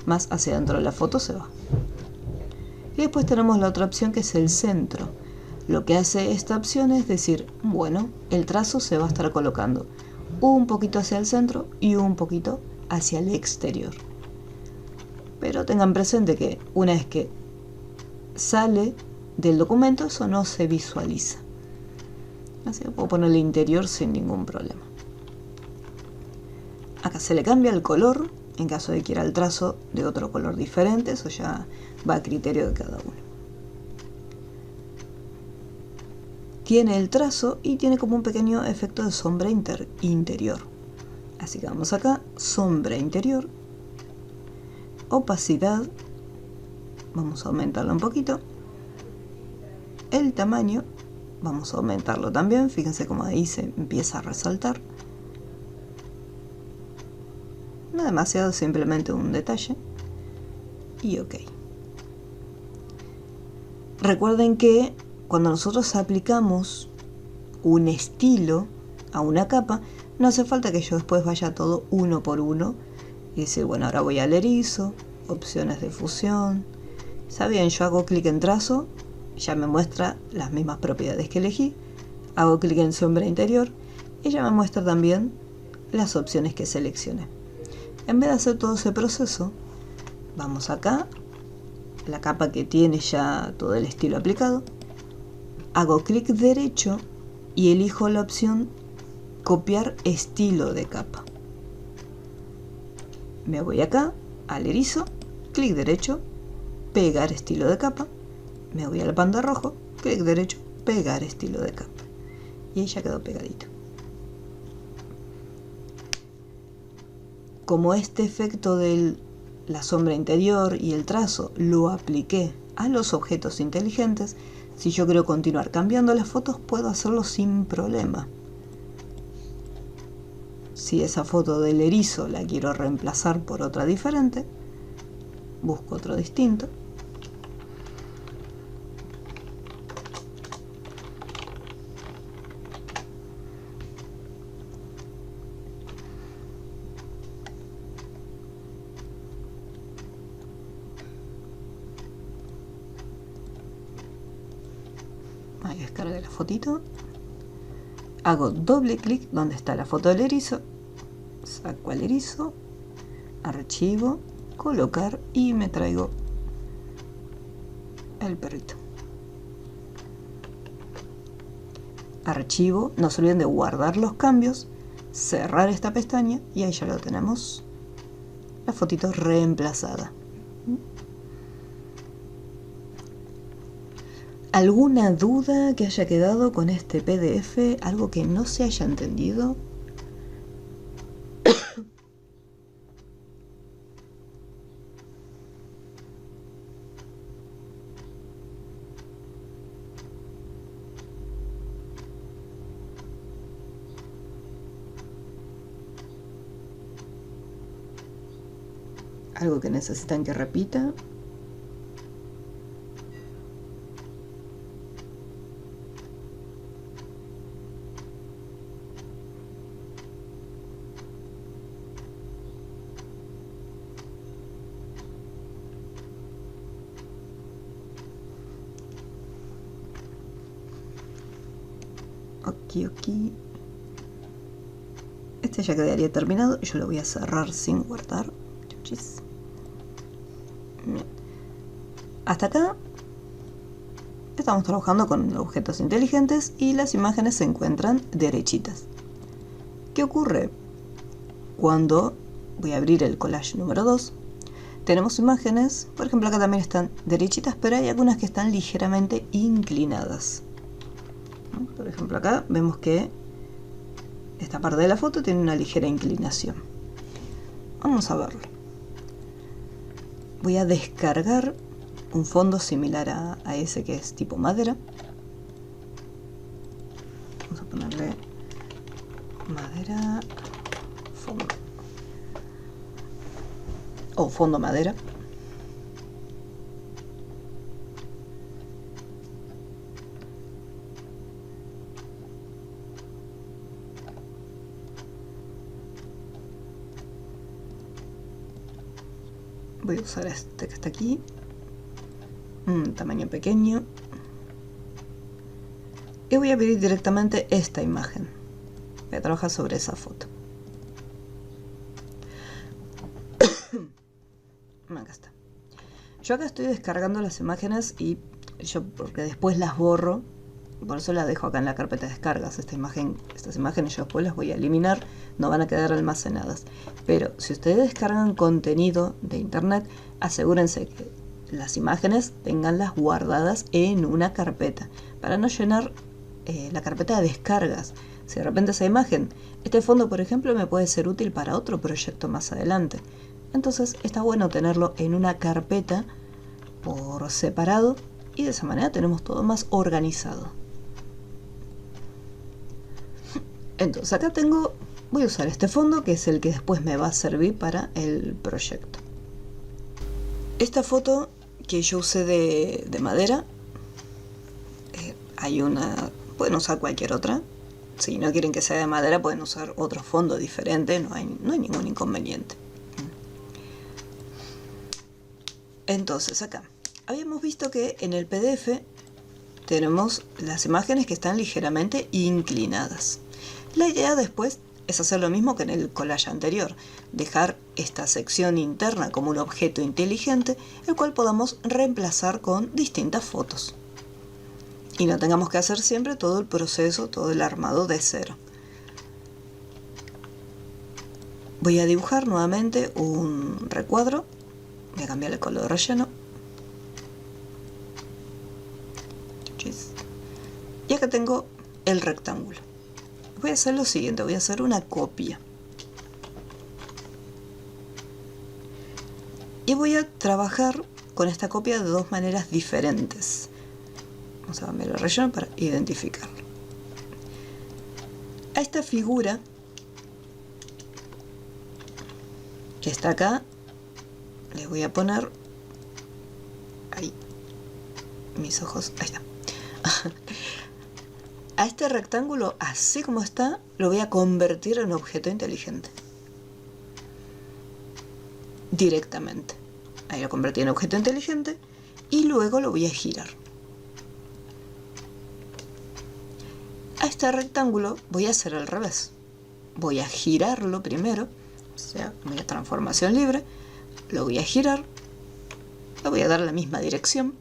más hacia dentro de la foto se va. Y después tenemos la otra opción que es el centro. Lo que hace esta opción es decir, bueno, el trazo se va a estar colocando un poquito hacia el centro y un poquito hacia el exterior. Pero tengan presente que una vez que sale del documento, eso no se visualiza. Así que puedo ponerle interior sin ningún problema. Acá se le cambia el color, en caso de que quiera el trazo de otro color diferente, eso ya va a criterio de cada uno. Tiene el trazo y tiene como un pequeño efecto de sombra interior. Así que vamos acá, sombra interior, opacidad, vamos a aumentarlo un poquito, el tamaño, vamos a aumentarlo también, fíjense cómo ahí se empieza a resaltar. No demasiado, simplemente un detalle. Y ok. Recuerden que cuando nosotros aplicamos un estilo a una capa, no hace falta que yo después vaya todo uno por uno y decir, bueno, ahora voy al erizo, opciones de fusión. ¿Saben? Yo hago clic en trazo, ya me muestra las mismas propiedades que elegí. Hago clic en sombra interior y ya me muestra también las opciones que seleccioné. En vez de hacer todo ese proceso, vamos acá, la capa que tiene ya todo el estilo aplicado, hago clic derecho y elijo la opción copiar estilo de capa. Me voy acá al erizo, clic derecho, pegar estilo de capa, me voy al panda rojo, clic derecho, pegar estilo de capa. Y ahí ya quedó pegadito. Como este efecto de la sombra interior y el trazo lo apliqué a los objetos inteligentes, si yo quiero continuar cambiando las fotos, puedo hacerlo sin problema. Si esa foto del erizo la quiero reemplazar por otra diferente, busco otro distinto. Ahí descargué la fotito. Hago doble clic donde está la foto del erizo. Saco al erizo. Archivo. Colocar y me traigo el perrito. Archivo. No se olviden de guardar los cambios. Cerrar esta pestaña y ahí ya lo tenemos. La fotito reemplazada. ¿Alguna duda que haya quedado con este PDF? ¿Algo que no se haya entendido? algo que necesitan que repita. Ok. Este ya quedaría terminado y yo lo voy a cerrar sin guardar. Bien. Hasta acá estamos trabajando con objetos inteligentes y las imágenes se encuentran derechitas. ¿Qué ocurre? Cuando voy a abrir el collage número 2, tenemos imágenes, por ejemplo acá también están derechitas, pero hay algunas que están ligeramente inclinadas. Por ejemplo acá vemos que esta parte de la foto tiene una ligera inclinación. Vamos a verlo. Voy a descargar un fondo similar a ese que es tipo madera. Vamos a ponerle madera, fondo. O fondo madera. Voy a usar este que está aquí, un tamaño pequeño, y voy a pedir directamente esta imagen. Voy a trabajar sobre esa foto. Acá está. Yo acá estoy descargando las imágenes y porque después las borro, por eso las dejo acá en la carpeta de descargas. Estas imágenes yo después las voy a eliminar, no van a quedar almacenadas. Pero si ustedes descargan contenido de internet, asegúrense que las imágenes tenganlas guardadas en una carpeta, para no llenar la carpeta de descargas. Si de repente esa imagen, este fondo por ejemplo, me puede ser útil para otro proyecto más adelante. Entonces está bueno tenerlo en una carpeta por separado y de esa manera tenemos todo más organizado. Entonces acá voy a usar este fondo que es el que después me va a servir para el proyecto. Esta foto que yo usé de madera, pueden usar cualquier otra. Si no quieren que sea de madera pueden usar otro fondo diferente, no hay ningún inconveniente. Entonces acá habíamos visto que en el PDF tenemos las imágenes que están ligeramente inclinadas. La idea después es hacer lo mismo que en el collage anterior, dejar esta sección interna como un objeto inteligente, el cual podamos reemplazar con distintas fotos. Y no tengamos que hacer siempre todo el proceso, todo el armado de cero. Voy a dibujar nuevamente un recuadro. Voy a cambiar el color de relleno. Y acá tengo el rectángulo. Voy a hacer lo siguiente, voy a hacer una copia. Y voy a trabajar con esta copia de dos maneras diferentes. Vamos a cambiar el relleno para identificarlo. A esta figura que está acá, le voy a poner ahí mis ojos, ahí está. A este rectángulo, así como está, lo voy a convertir en objeto inteligente directamente. Ahí lo convertí en objeto inteligente y luego lo voy a girar. A este rectángulo voy a hacer al revés. Voy a girarlo primero, o sea, voy a transformación libre, lo voy a girar, le voy a dar la misma dirección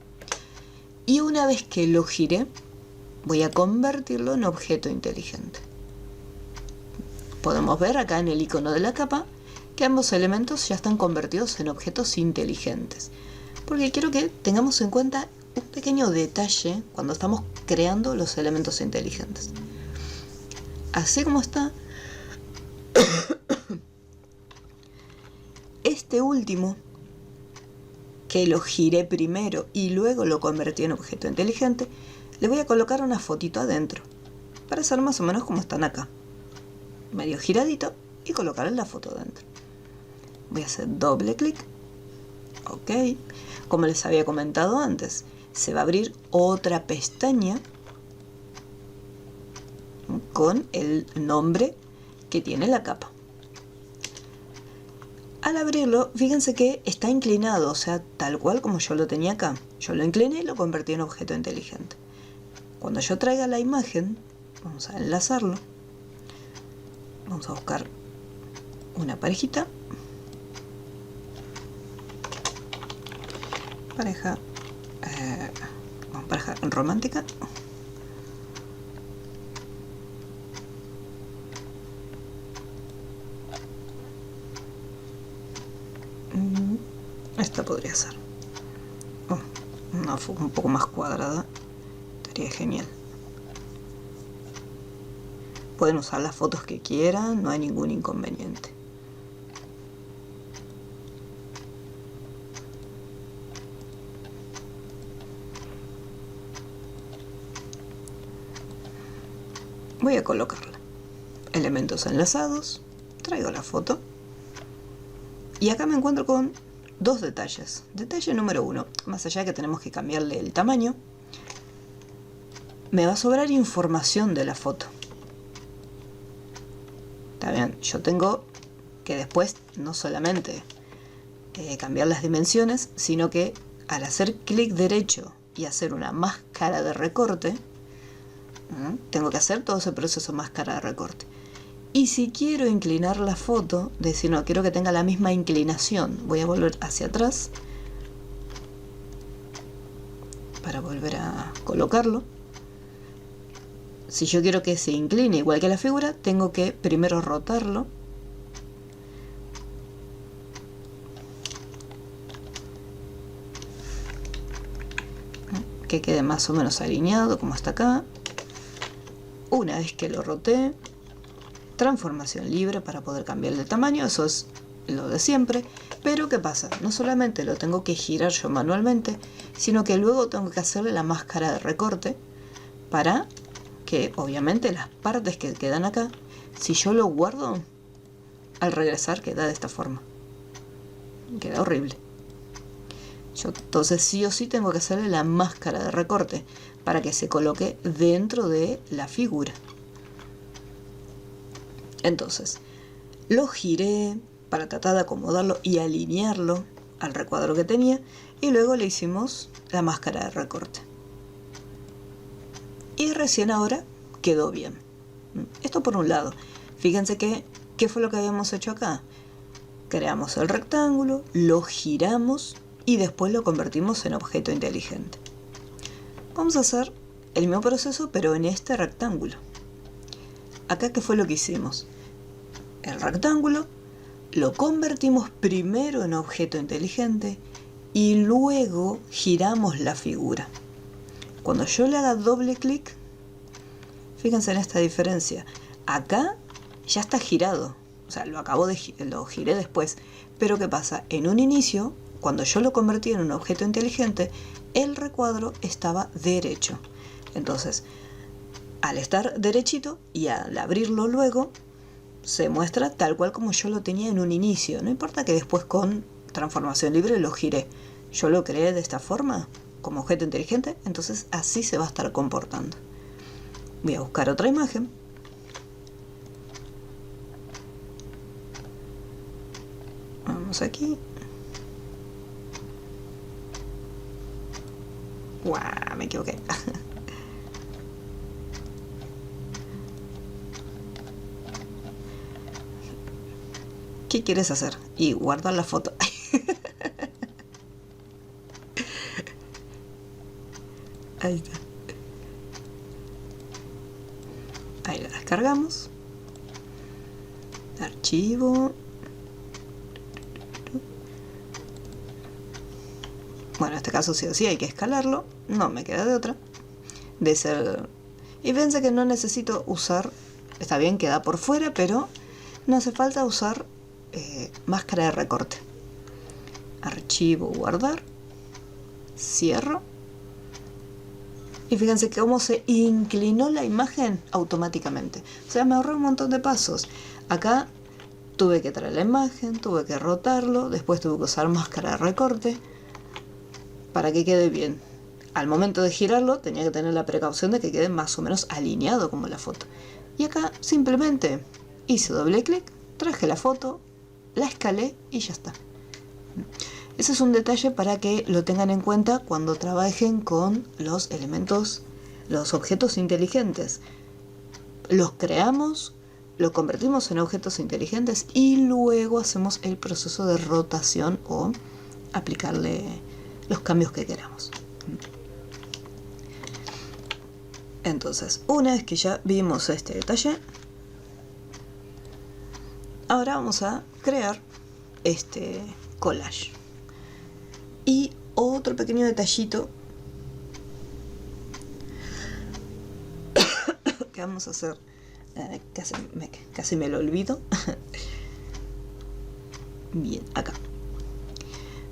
y una vez que lo giré voy a convertirlo en objeto inteligente. Podemos ver acá en el icono de la capa que ambos elementos ya están convertidos en objetos inteligentes, porque quiero que tengamos en cuenta un pequeño detalle cuando estamos creando los elementos inteligentes. Así como está, este último, que lo giré primero y luego lo convertí en objeto inteligente, le voy a colocar una fotito adentro, para hacer más o menos como están acá, medio giradito, y colocar la foto adentro. Voy a hacer doble clic Ok. Como les había comentado antes, se va a abrir otra pestaña con el nombre que tiene la capa. Al abrirlo, fíjense que está inclinado, o sea, tal cual como yo lo tenía acá. Yo lo incliné y lo convertí en objeto inteligente. Cuando yo traiga la imagen, vamos a enlazarlo. Vamos a buscar una parejita. Pareja romántica. Esta podría ser. Una un poco más cuadrada. Estaría genial. Pueden usar las fotos que quieran, no hay ningún inconveniente. Voy a colocarla. Elementos enlazados. Traigo la foto. Y acá me encuentro con dos detalles. Detalle número 1. Más allá de que tenemos que cambiarle el tamaño, me va a sobrar información de la foto. Está bien, yo tengo que después no solamente cambiar las dimensiones, sino que al hacer clic derecho y hacer una máscara de recorte, tengo que hacer todo ese proceso máscara de recorte. Y si quiero inclinar la foto, decir no, quiero que tenga la misma inclinación, voy a volver hacia atrás para volver a colocarlo. Si yo quiero que se incline igual que la figura, tengo que primero rotarlo. Que quede más o menos alineado como está acá. Una vez que lo roté, transformación libre para poder cambiar de tamaño, eso es lo de siempre. Pero ¿qué pasa? No solamente lo tengo que girar yo manualmente, sino que luego tengo que hacerle la máscara de recorte para que obviamente las partes que quedan acá, si yo lo guardo, al regresar queda de esta forma. Queda horrible. Yo entonces sí o sí tengo que hacerle la máscara de recorte para que se coloque dentro de la figura. Entonces, lo giré para tratar de acomodarlo y alinearlo al recuadro que tenía, y luego le hicimos la máscara de recorte. Y recién ahora quedó bien. Esto por un lado. Fíjense que, ¿qué fue lo que habíamos hecho acá? Creamos el rectángulo, lo giramos y después lo convertimos en objeto inteligente. Vamos a hacer el mismo proceso, pero en este rectángulo. Acá, ¿qué fue lo que hicimos? El rectángulo lo convertimos primero en objeto inteligente y luego giramos la figura. Cuando yo le haga doble clic, fíjense en esta diferencia. Acá ya está girado, o sea, lo giré después. Pero ¿qué pasa? En un inicio, cuando yo lo convertí en un objeto inteligente, el recuadro estaba derecho. Entonces, al estar derechito y al abrirlo luego, se muestra tal cual como yo lo tenía en un inicio. No importa que después con transformación libre lo giré. Yo lo creé de esta forma, como objeto inteligente, entonces así se va a estar comportando. Voy a buscar otra imagen. Vamos aquí. ¡Guau! Me equivoqué. ¿Qué quieres hacer? Y guardar la foto. Ahí está. Ahí la descargamos. Archivo. Bueno, en este caso sí o sí hay que escalarlo. No me queda de otra. De ser. Y fíjense que no necesito usar. Está bien, queda por fuera, pero no hace falta usar máscara de recorte. Archivo, guardar. Cierro. Y fíjense cómo se inclinó la imagen automáticamente. O sea, me ahorré un montón de pasos. Acá tuve que traer la imagen, tuve que rotarlo, después tuve que usar máscara de recorte para que quede bien. Al momento de girarlo tenía que tener la precaución de que quede más o menos alineado como la foto. Y acá simplemente hice doble clic, traje la foto, la escalé y ya está. Ese es un detalle para que lo tengan en cuenta cuando trabajen con los elementos, los objetos inteligentes. Los creamos, lo convertimos en objetos inteligentes y luego hacemos el proceso de rotación o aplicarle los cambios que queramos. Entonces, una vez que ya vimos este detalle, ahora vamos a crear este collage. Y otro pequeño detallito que vamos a hacer, casi me lo olvido. Bien, acá.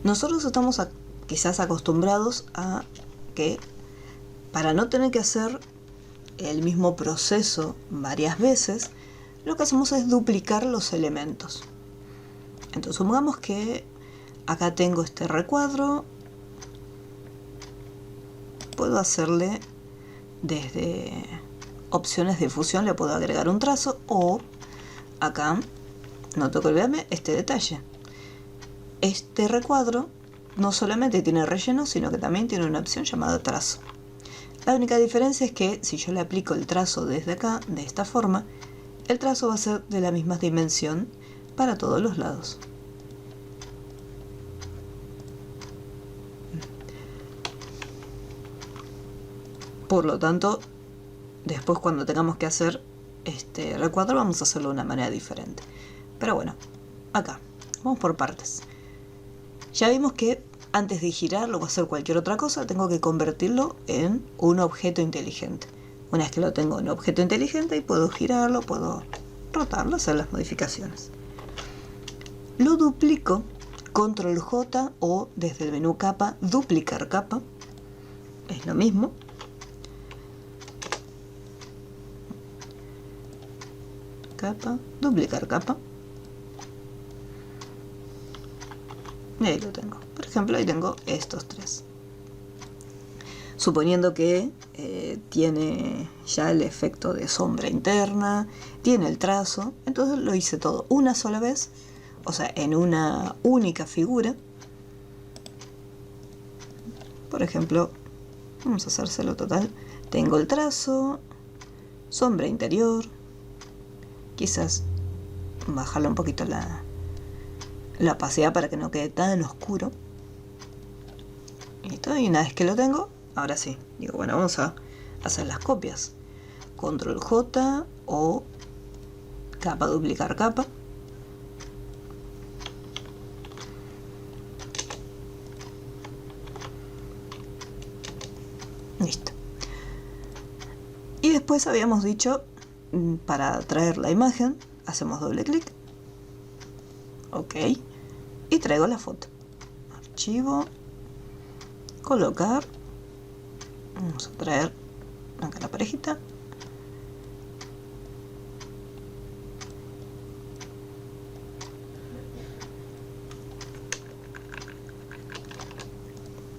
Nosotros estamos quizás acostumbrados a que para no tener que hacer el mismo proceso varias veces, lo que hacemos es duplicar los elementos. Entonces supongamos que acá tengo este recuadro, puedo hacerle desde opciones de fusión, le puedo agregar un trazo, o acá no tengo que olvidarme este detalle. Este recuadro no solamente tiene relleno, sino que también tiene una opción llamada trazo. La única diferencia es que si yo le aplico el trazo desde acá, de esta forma, el trazo va a ser de la misma dimensión para todos los lados. Por lo tanto, después cuando tengamos que hacer este recuadro vamos a hacerlo de una manera diferente. Pero bueno, acá, vamos por partes. Ya vimos que antes de girarlo o hacer cualquier otra cosa, tengo que convertirlo en un objeto inteligente. Una vez que lo tengo en objeto inteligente, y puedo girarlo, puedo rotarlo, hacer las modificaciones. Lo duplico, control J o desde el menú capa, duplicar capa. Es lo mismo. Capa, duplicar capa. Y ahí lo tengo. Por ejemplo, ahí tengo estos tres. Suponiendo que tiene ya el efecto de sombra interna, tiene el trazo, entonces lo hice todo una sola vez, o sea, en una única figura. Por ejemplo, vamos a hacérselo total. Tengo el trazo, sombra interior, quizás bajarle un poquito la opacidad para que no quede tan oscuro. Listo, y una vez que lo tengo, ahora sí, digo, bueno, vamos a hacer las copias. Control J o capa, duplicar capa. Listo. Y después habíamos dicho, para traer la imagen, hacemos doble clic. Ok. Y traigo la foto. Archivo. Colocar. Vamos a traer acá la parejita.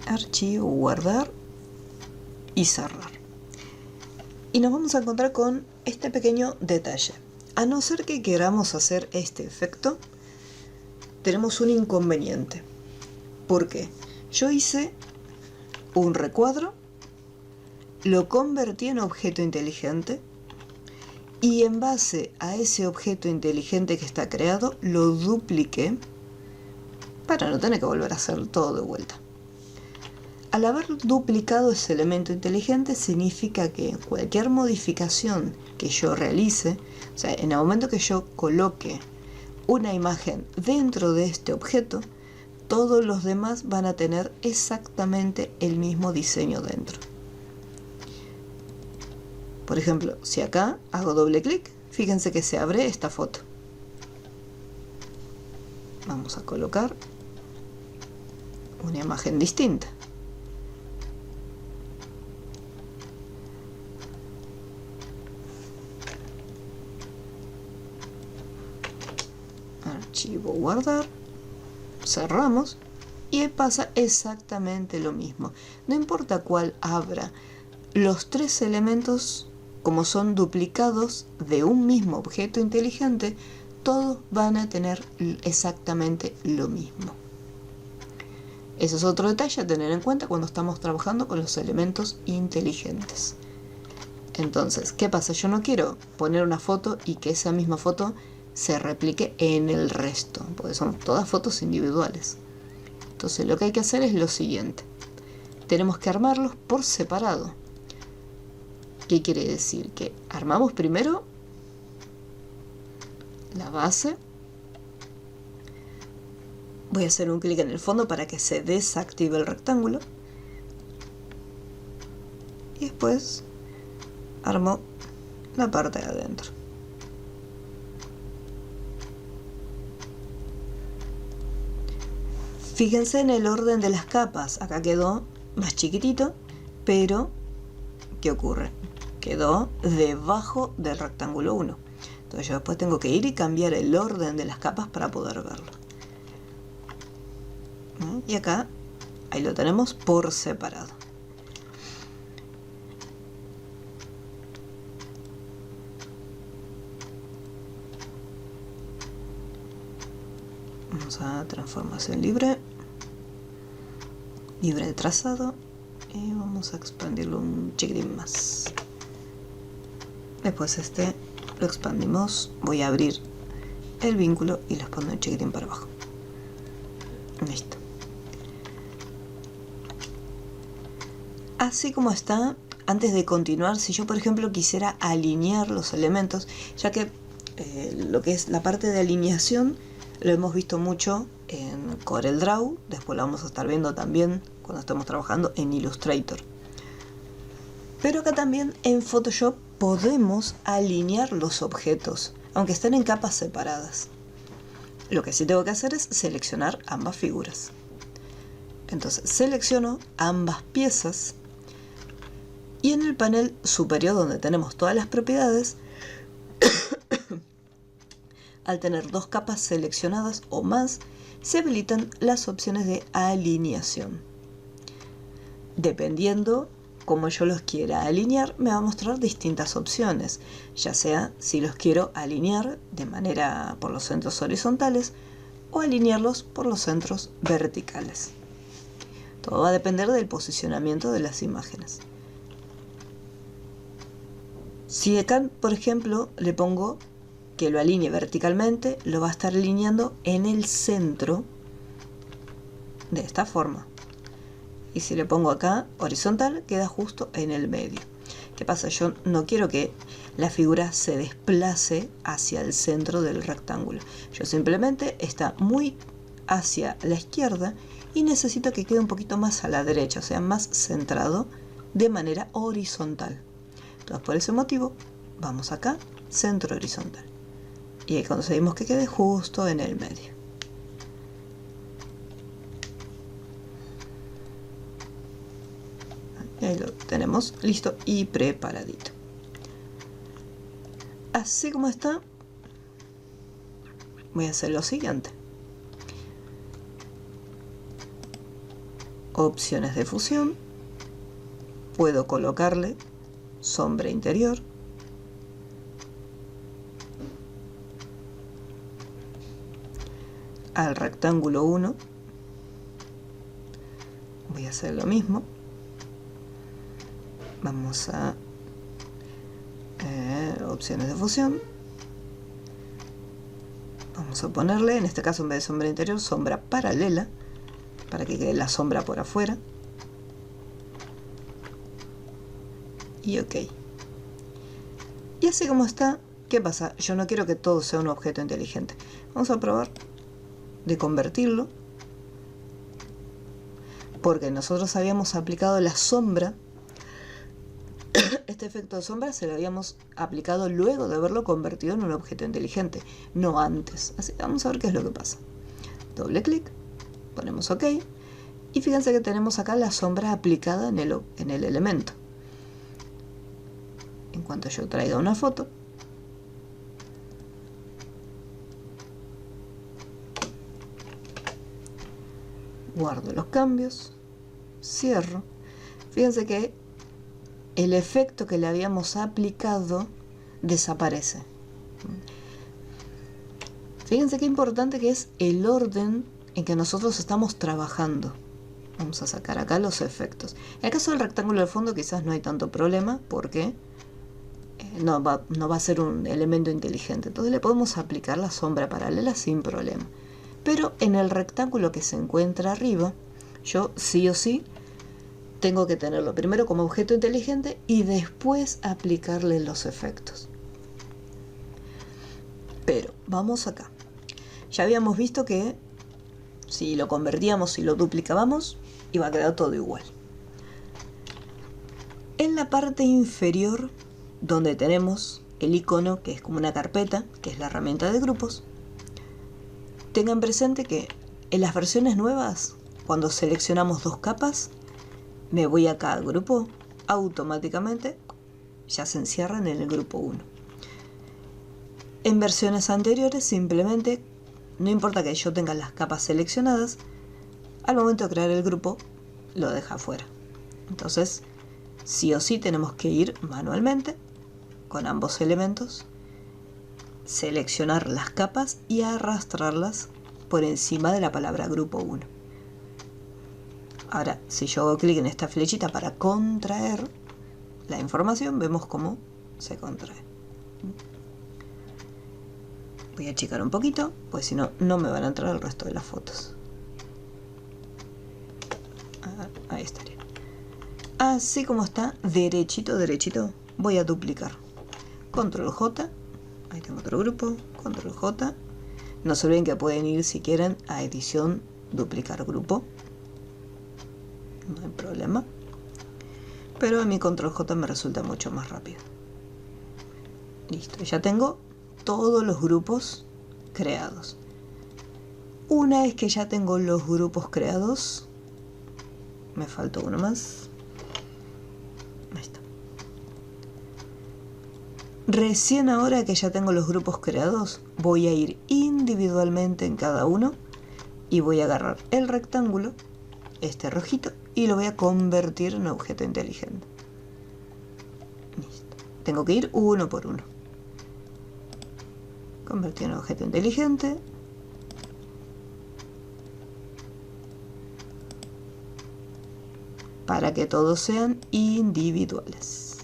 Archivo, guardar y cerrar. Y nos vamos a encontrar con este pequeño detalle. A no ser que queramos hacer este efecto, tenemos un inconveniente. Porque yo hice un recuadro, lo convertí en objeto inteligente y en base a ese objeto inteligente que está creado, lo dupliqué para no tener que volver a hacer todo de vuelta. Al haber duplicado ese elemento inteligente significa que cualquier modificación que yo realice, o sea, en el momento que yo coloque una imagen dentro de este objeto, todos los demás van a tener exactamente el mismo diseño dentro. Por ejemplo, si acá hago doble clic, fíjense que se abre esta foto. Vamos a colocar una imagen distinta. archivo, guardar, cerramos y pasa exactamente lo mismo. No importa cuál abra, los tres elementos, como son duplicados de un mismo objeto inteligente, todos van a tener exactamente lo mismo. Ese es otro detalle a tener en cuenta cuando estamos trabajando con los elementos inteligentes. Entonces, ¿qué pasa? Yo no quiero poner una foto y que esa misma foto se replique en el resto, porque son todas fotos individuales. Entonces lo que hay que hacer es lo siguiente. Tenemos que armarlos por separado. ¿Qué quiere decir? Que armamos primero la base. Voy a hacer un clic en el fondo para que se desactive el rectángulo. Y después armo la parte de adentro. Fíjense en el orden de las capas. Acá quedó más chiquitito, pero ¿qué ocurre? Quedó debajo del rectángulo 1. Entonces yo después tengo que ir y cambiar el orden de las capas para poder verlo. Y acá, ahí lo tenemos por separado. Vamos a transformación libre, libre de trazado, y vamos a expandirlo un chiquitín más. Después este lo expandimos, voy a abrir el vínculo y lo expando un chiquitín para abajo. Listo. Así como está, antes de continuar, si yo por ejemplo quisiera alinear los elementos, ya que lo que es la parte de alineación lo hemos visto mucho en CorelDRAW, después lo vamos a estar viendo también cuando estemos trabajando en Illustrator. Pero acá también en Photoshop podemos alinear los objetos, aunque estén en capas separadas. Lo que sí tengo que hacer es seleccionar ambas figuras. Entonces selecciono ambas piezas y en el panel superior donde tenemos todas las propiedades, al tener dos capas seleccionadas o más, se habilitan las opciones de alineación. Dependiendo como yo los quiera alinear, me va a mostrar distintas opciones, ya sea si los quiero alinear de manera por los centros horizontales o alinearlos por los centros verticales. Todo va a depender del posicionamiento de las imágenes. Si acá, por ejemplo, le pongo que lo alinee verticalmente, lo va a estar alineando en el centro de esta forma. Y si le pongo acá horizontal, queda justo en el medio. ¿Qué pasa? Yo no quiero que la figura se desplace hacia el centro del rectángulo. Yo simplemente está muy hacia la izquierda y necesito que quede un poquito más a la derecha, o sea, más centrado de manera horizontal. Entonces, por ese motivo, vamos acá, centro horizontal. Y ahí conseguimos que quede justo en el medio. Y ahí lo tenemos listo y preparadito. Así como está, voy a hacer lo siguiente. Opciones de fusión. Puedo colocarle sombra interior. Al rectángulo 1 voy a hacer lo mismo. Vamos a opciones de fusión. Vamos a ponerle, en este caso en vez de sombra interior, sombra paralela, para que quede la sombra por afuera. Y ok. Y así como está, ¿qué pasa? Yo no quiero que todo sea un objeto inteligente. Vamos a probar de convertirlo, porque nosotros habíamos aplicado la sombra. Este efecto de sombra se lo habíamos aplicado luego de haberlo convertido en un objeto inteligente, no antes. Así que vamos a ver qué es lo que pasa. Doble clic, ponemos OK y fíjense que tenemos acá la sombra aplicada en el elemento. En cuanto yo traiga una foto, guardo los cambios, cierro. Fíjense que el efecto que le habíamos aplicado desaparece. Fíjense qué importante que es el orden en que nosotros estamos trabajando. Vamos a sacar acá los efectos. En el caso del rectángulo del fondo quizás no hay tanto problema porque no va a ser un elemento inteligente. Entonces le podemos aplicar la sombra paralela sin problema. Pero en el rectángulo que se encuentra arriba, yo sí o sí tengo que tenerlo primero como objeto inteligente y después aplicarle los efectos. Pero vamos acá. Ya habíamos visto que si lo convertíamos y lo duplicábamos, iba a quedar todo igual. En la parte inferior, donde tenemos el icono, que es como una carpeta, que es la herramienta de grupos, tengan presente que en las versiones nuevas, cuando seleccionamos dos capas, me voy acá al grupo, automáticamente ya se encierran en el grupo 1. En versiones anteriores, simplemente, no importa que yo tenga las capas seleccionadas, al momento de crear el grupo, lo deja fuera. Entonces, sí o sí tenemos que ir manualmente con ambos elementos, seleccionar las capas y arrastrarlas por encima de la palabra grupo 1. Ahora, si yo hago clic en esta flechita para contraer la información, vemos cómo se contrae. Voy a achicar un poquito, pues si no, no me van a entrar el resto de las fotos. Ahí estaría. Así como está, derechito, derechito, voy a duplicar. Control J, ahí tengo otro grupo, Control J. No se olviden que pueden ir si quieren a edición, duplicar grupo. No hay problema. Pero a mi Control J me resulta mucho más rápido. Listo, ya tengo todos los grupos creados. Una vez que ya tengo los grupos creados, me faltó uno más. Ahí está. Recién ahora que ya tengo los grupos creados, voy a ir individualmente en cada uno y voy a agarrar el rectángulo, este rojito, y lo voy a convertir en objeto inteligente. Listo. Tengo que ir uno por uno. Convertir en objeto inteligente. Para que todos sean individuales.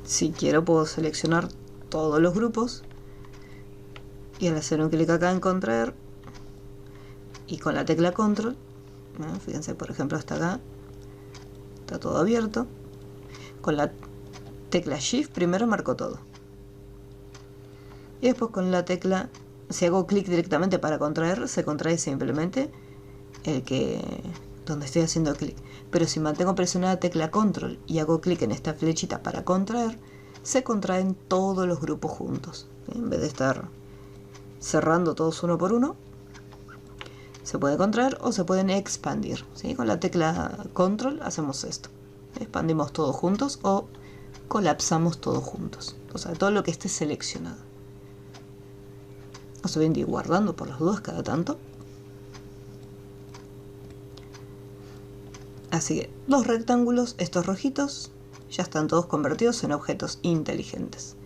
Si quiero puedo seleccionar todos los grupos y al hacer un clic acá en contraer y con la tecla control, fíjense por ejemplo hasta acá está todo abierto, con la tecla shift primero marco todo y después con la tecla, si hago clic directamente para contraer, se contrae simplemente el que donde estoy haciendo clic, pero si mantengo presionada la tecla control y hago clic en esta flechita para contraer, se contraen todos los grupos juntos. En vez de estar cerrando todos uno por uno, se puede contraer o se pueden expandir. ¿Sí? Con la tecla control hacemos esto. Expandimos todos juntos o colapsamos todos juntos. O sea, todo lo que esté seleccionado. No se ven guardando por las dudas cada tanto. Así que los rectángulos, estos rojitos, ya están todos convertidos en objetos inteligentes.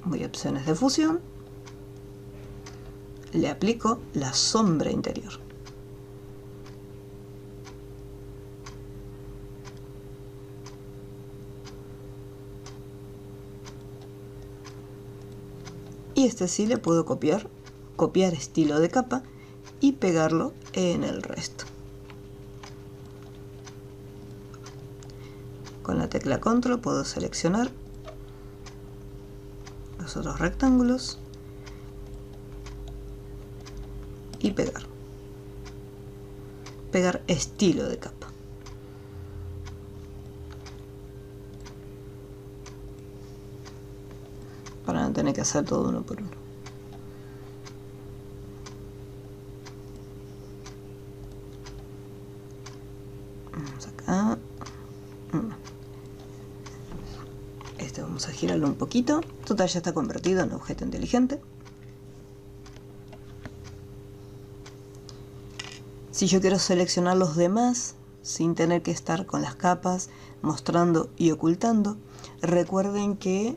Voy a opciones de fusión. Le aplico la sombra interior. Y este sí le puedo copiar estilo de capa y pegarlo en el resto. Con la tecla control puedo seleccionar los otros rectángulos y pegar estilo de capa. Para no tener que hacer todo uno por uno. Vamos acá. Vamos a girarlo un poquito. Total, ya está convertido en objeto inteligente. Si yo quiero seleccionar los demás sin tener que estar con las capas mostrando y ocultando, recuerden que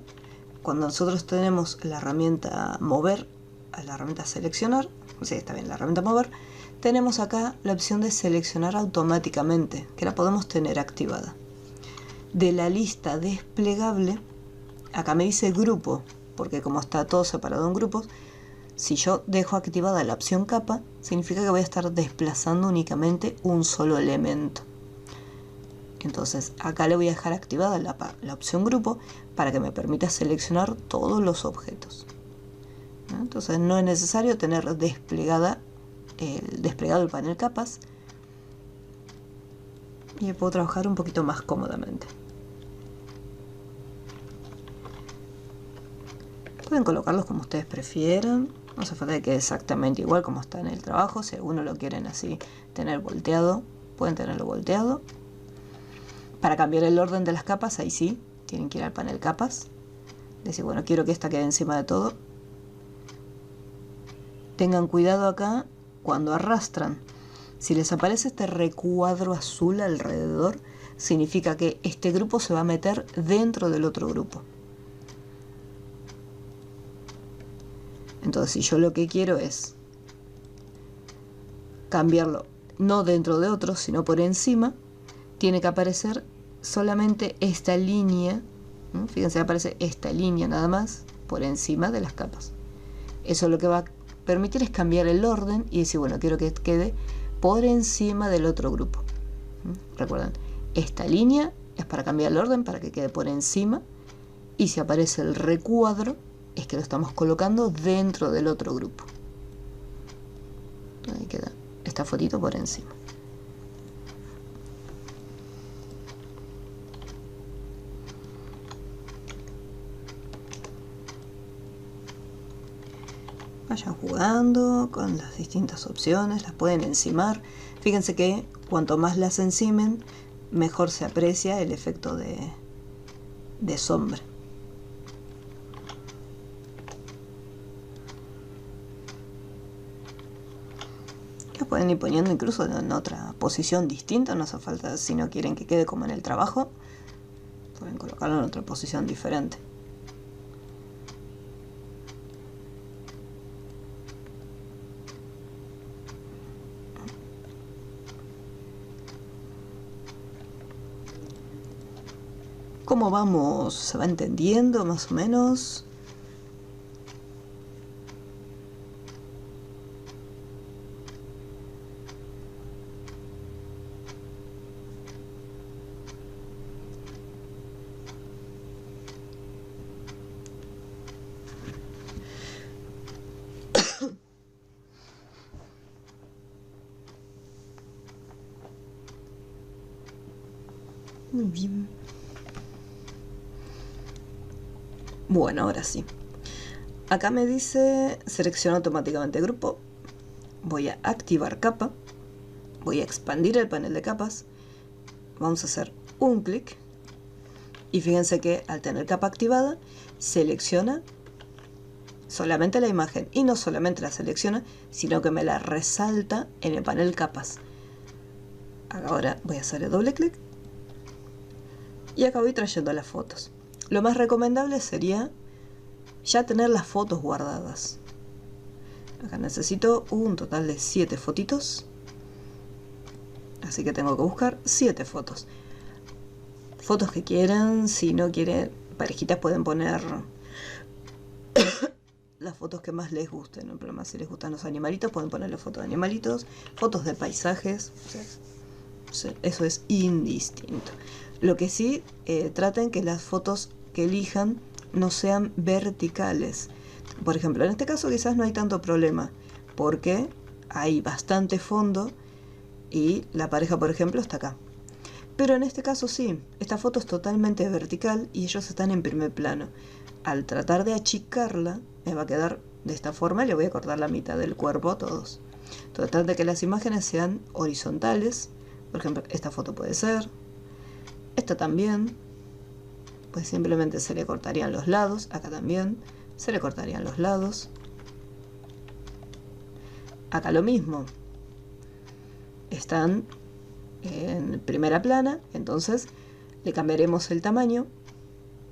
cuando nosotros tenemos la herramienta mover, la herramienta seleccionar, sí, está bien, la herramienta mover, tenemos acá la opción de seleccionar automáticamente, que la podemos tener activada. De la lista desplegable, acá me dice grupo, porque como está todo separado en grupos, si yo dejo activada la opción capa, significa que voy a estar desplazando únicamente un solo elemento. Entonces acá le voy a dejar activada la opción grupo para que me permita seleccionar todos los objetos. Entonces no es necesario tener desplegado el panel capas y puedo trabajar un poquito más cómodamente. Pueden colocarlos como ustedes prefieran, no hace falta que quede exactamente igual como está en el trabajo. Si alguno lo quieren así tener volteado, pueden tenerlo volteado. Para cambiar el orden de las capas, ahí sí, tienen que ir al panel capas. Decir, bueno, quiero que esta quede encima de todo. Tengan cuidado acá cuando arrastran. Si les aparece este recuadro azul alrededor, significa que este grupo se va a meter dentro del otro grupo. Entonces, si yo lo que quiero es cambiarlo no dentro de otro, sino por encima, tiene que aparecer solamente esta línea, ¿no? Fíjense, aparece esta línea nada más por encima de las capas. Eso lo que va a permitir es cambiar el orden y decir, bueno, quiero que quede por encima del otro grupo. Recuerden, esta línea es para cambiar el orden, para que quede por encima, y si aparece el recuadro, es que lo estamos colocando dentro del otro grupo. Ahí queda esta fotito por encima. Vayan jugando con las distintas opciones, las pueden encimar. Fíjense que cuanto más las encimen, mejor se aprecia el efecto de sombra. Las pueden ir poniendo incluso en otra posición distinta, no hace falta, si no quieren que quede como en el trabajo, pueden colocarlo en otra posición diferente. ¿Cómo vamos? ¿Se va entendiendo más o menos? Muy bien. Bueno, ahora sí. Acá me dice selecciona automáticamente grupo. Voy a activar capa. Voy a expandir el panel de capas. Vamos a hacer un clic. Y fíjense que al tener capa activada, selecciona solamente la imagen. Y no solamente la selecciona, sino que me la resalta en el panel capas. Ahora voy a hacer el doble clic. Y acá voy trayendo las fotos. Lo más recomendable sería ya tener las fotos guardadas. Acá necesito un total de 7 fotitos. Así que tengo que buscar 7 fotos. Fotos que quieran, si no quieren parejitas pueden poner las fotos que más les gusten. No hay problema, si les gustan los animalitos pueden ponerle fotos de animalitos, fotos de paisajes. O sea, eso es indistinto. Lo que sí, traten que las fotos que elijan no sean verticales. Por ejemplo, en este caso quizás no hay tanto problema, porque hay bastante fondo y la pareja, por ejemplo, está acá. Pero en este caso sí, esta foto es totalmente vertical y ellos están en primer plano. Al tratar de achicarla, me va a quedar de esta forma y le voy a cortar la mitad del cuerpo a todos. Tratar de que las imágenes sean horizontales. Por ejemplo, esta foto puede ser, esta también. pues simplemente se le cortarían los lados. Acá también se le cortarían los lados. Acá lo mismo. Están en primera plana, entonces le cambiaremos el tamaño.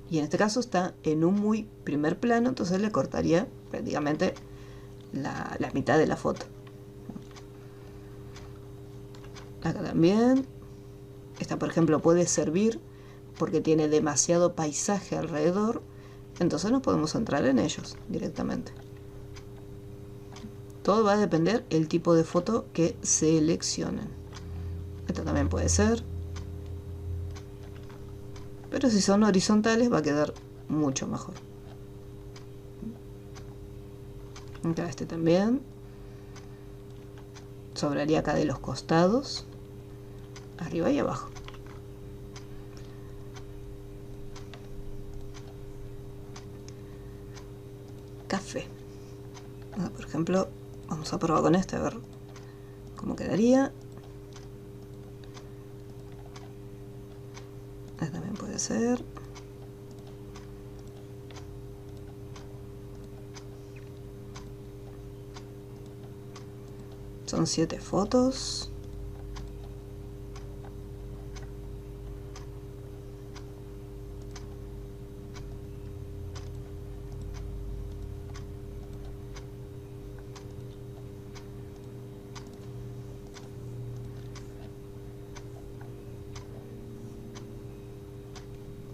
Y en este caso está en un muy primer plano, entonces le cortaría prácticamente la mitad de la foto. Acá también. Esta, por ejemplo, puede servir porque tiene demasiado paisaje alrededor, entonces no podemos entrar en ellos directamente. Todo va a depender del tipo de foto que seleccionen. Esta también puede ser, pero si son horizontales va a quedar mucho mejor. Acá este también. Sobraría acá de los costados, arriba y abajo. Café. Por ejemplo, vamos a probar con este a ver cómo quedaría. Este también puede ser. Son 7 fotos.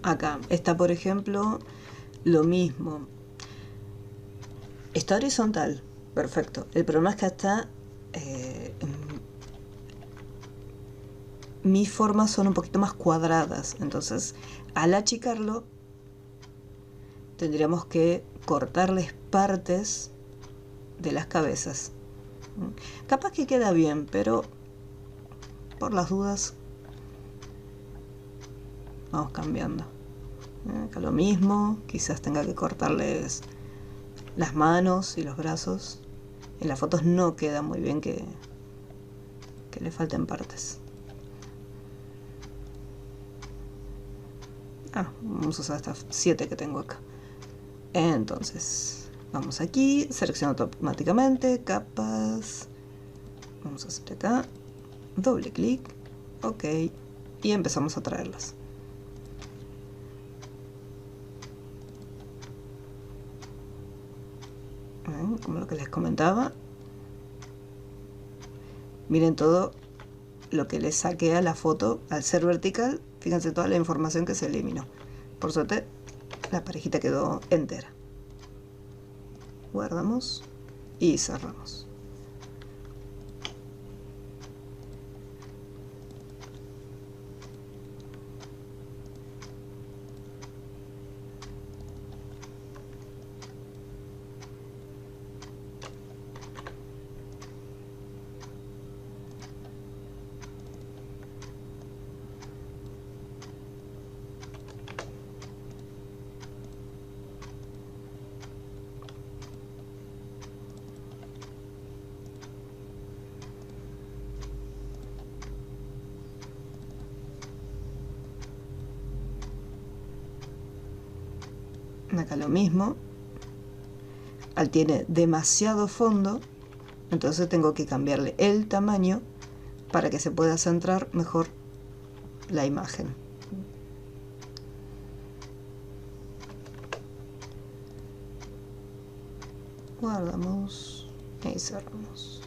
Acá está, por ejemplo, lo mismo. Está horizontal, perfecto. El problema es que está mis formas son un poquito más cuadradas, entonces al achicarlo tendríamos que cortarles partes de las cabezas. Capaz que queda bien, pero por las dudas vamos cambiando. Acá lo mismo, quizás tenga que cortarles las manos y los brazos. En las fotos no queda muy bien que le falten partes. Vamos a usar estas 7 que tengo acá. Entonces, vamos aquí, selecciono automáticamente, capas. Vamos a hacer acá, doble clic, ok, y empezamos a traerlas. Como lo que les comentaba, miren todo lo que le saqué a la foto al ser vertical. Fíjense toda la información que se eliminó. Por suerte la parejita quedó entera. Guardamos y cerramos. Acá lo mismo. Al tiene demasiado fondo, entonces tengo que cambiarle el tamaño para que se pueda centrar mejor la imagen. Guardamos y cerramos.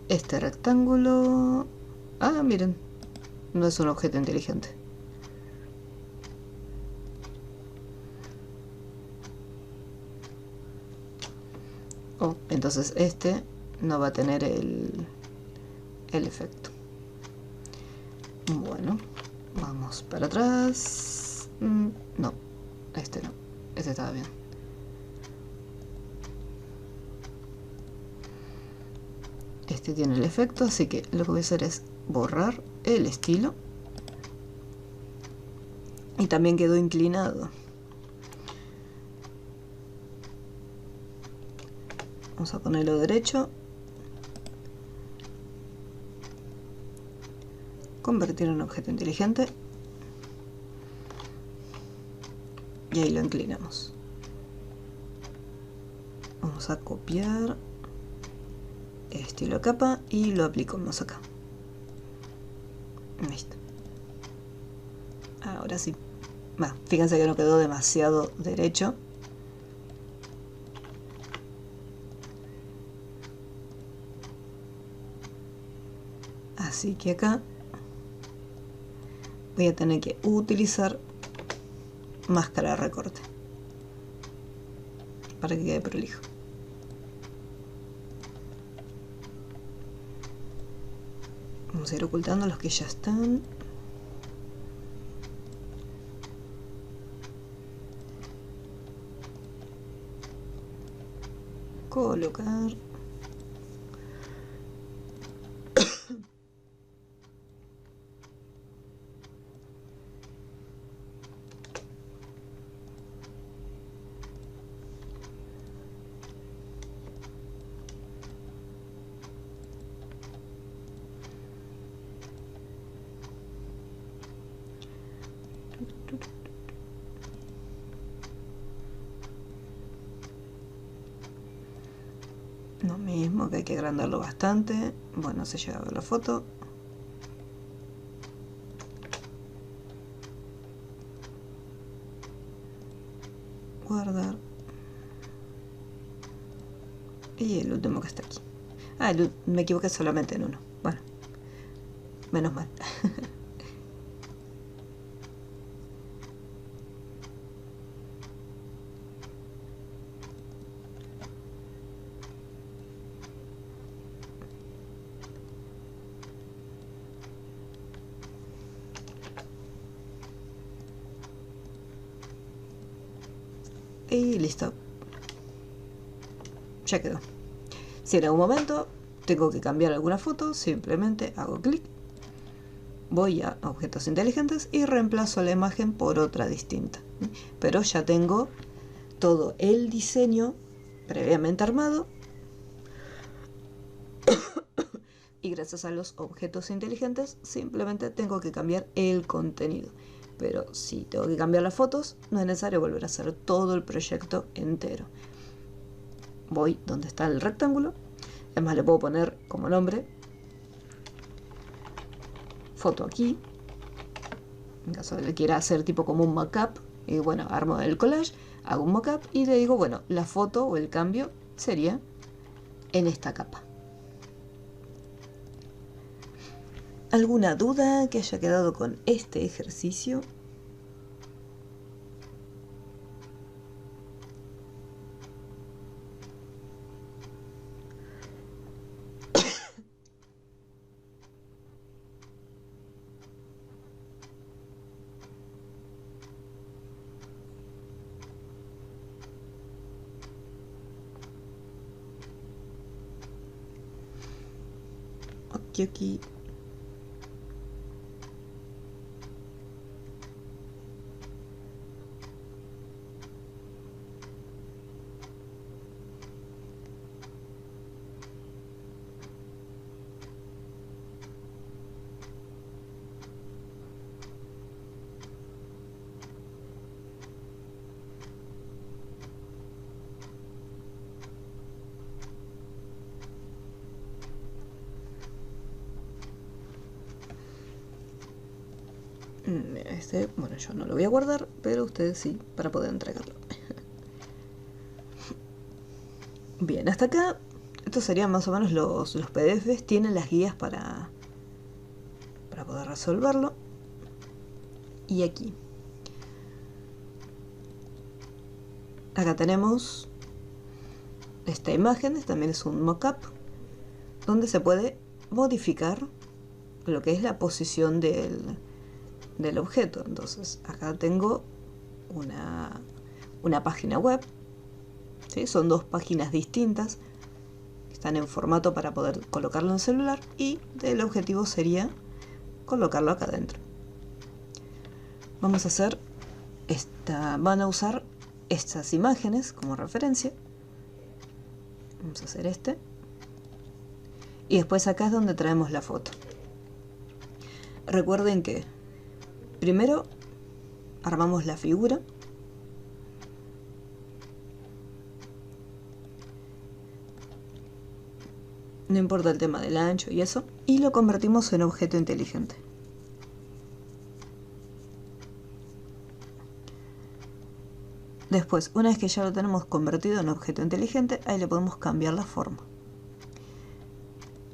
Este rectángulo... miren, no es un objeto inteligente. Entonces este no va a tener el efecto. Bueno, vamos para atrás. No, este no, este estaba bien. Este tiene el efecto, así que lo que voy a hacer es borrar el estilo. Y también quedó inclinado. Vamos a ponerlo derecho. convertir en objeto inteligente y ahí lo inclinamos. Vamos a copiar estilo capa y lo aplicamos acá. Listo. Ahora sí. Fíjense que no quedó demasiado derecho. Así que acá voy a tener que utilizar máscara de recorte para que quede prolijo. Vamos a ir ocultando los que ya están. Colocar. Lo mismo, que hay que agrandarlo bastante. Bueno, se llega a ver la foto. Guardar. Y el último que está aquí. Me equivoqué solamente en uno. Bueno, menos mal. Y listo. Ya quedó. Si en algún momento tengo que cambiar alguna foto, simplemente hago clic, voy a objetos inteligentes y reemplazo la imagen por otra distinta. Pero ya tengo todo el diseño previamente armado y gracias a los objetos inteligentes simplemente tengo que cambiar el contenido. Pero si tengo que cambiar las fotos, no es necesario volver a hacer todo el proyecto entero. Voy donde está el rectángulo, además le puedo poner como nombre foto aquí, en caso de que quiera hacer tipo como un mockup. Y bueno, armo el collage, hago un mockup y le digo, bueno, la foto o el cambio sería en esta capa. ¿Alguna duda que haya quedado con este ejercicio? Aquí. Bueno, yo no lo voy a guardar, pero ustedes sí, para poder entregarlo. Bien, hasta acá, estos serían más o menos los PDFs. Tienen las guías para poder resolverlo. Y aquí. Acá tenemos esta imagen, también es un mockup, donde se puede modificar lo que es la posición del objeto. Entonces acá tengo una página web, ¿sí? Son dos páginas distintas, están en formato para poder colocarlo en celular, y el objetivo sería colocarlo acá adentro. Vamos a hacer van a usar estas imágenes como referencia. Vamos a hacer y después acá es donde traemos la foto. Recuerden que primero armamos la figura. No importa el tema del ancho y eso. Y lo convertimos en objeto inteligente. Después, una vez que ya lo tenemos convertido en objeto inteligente, ahí le podemos cambiar la forma.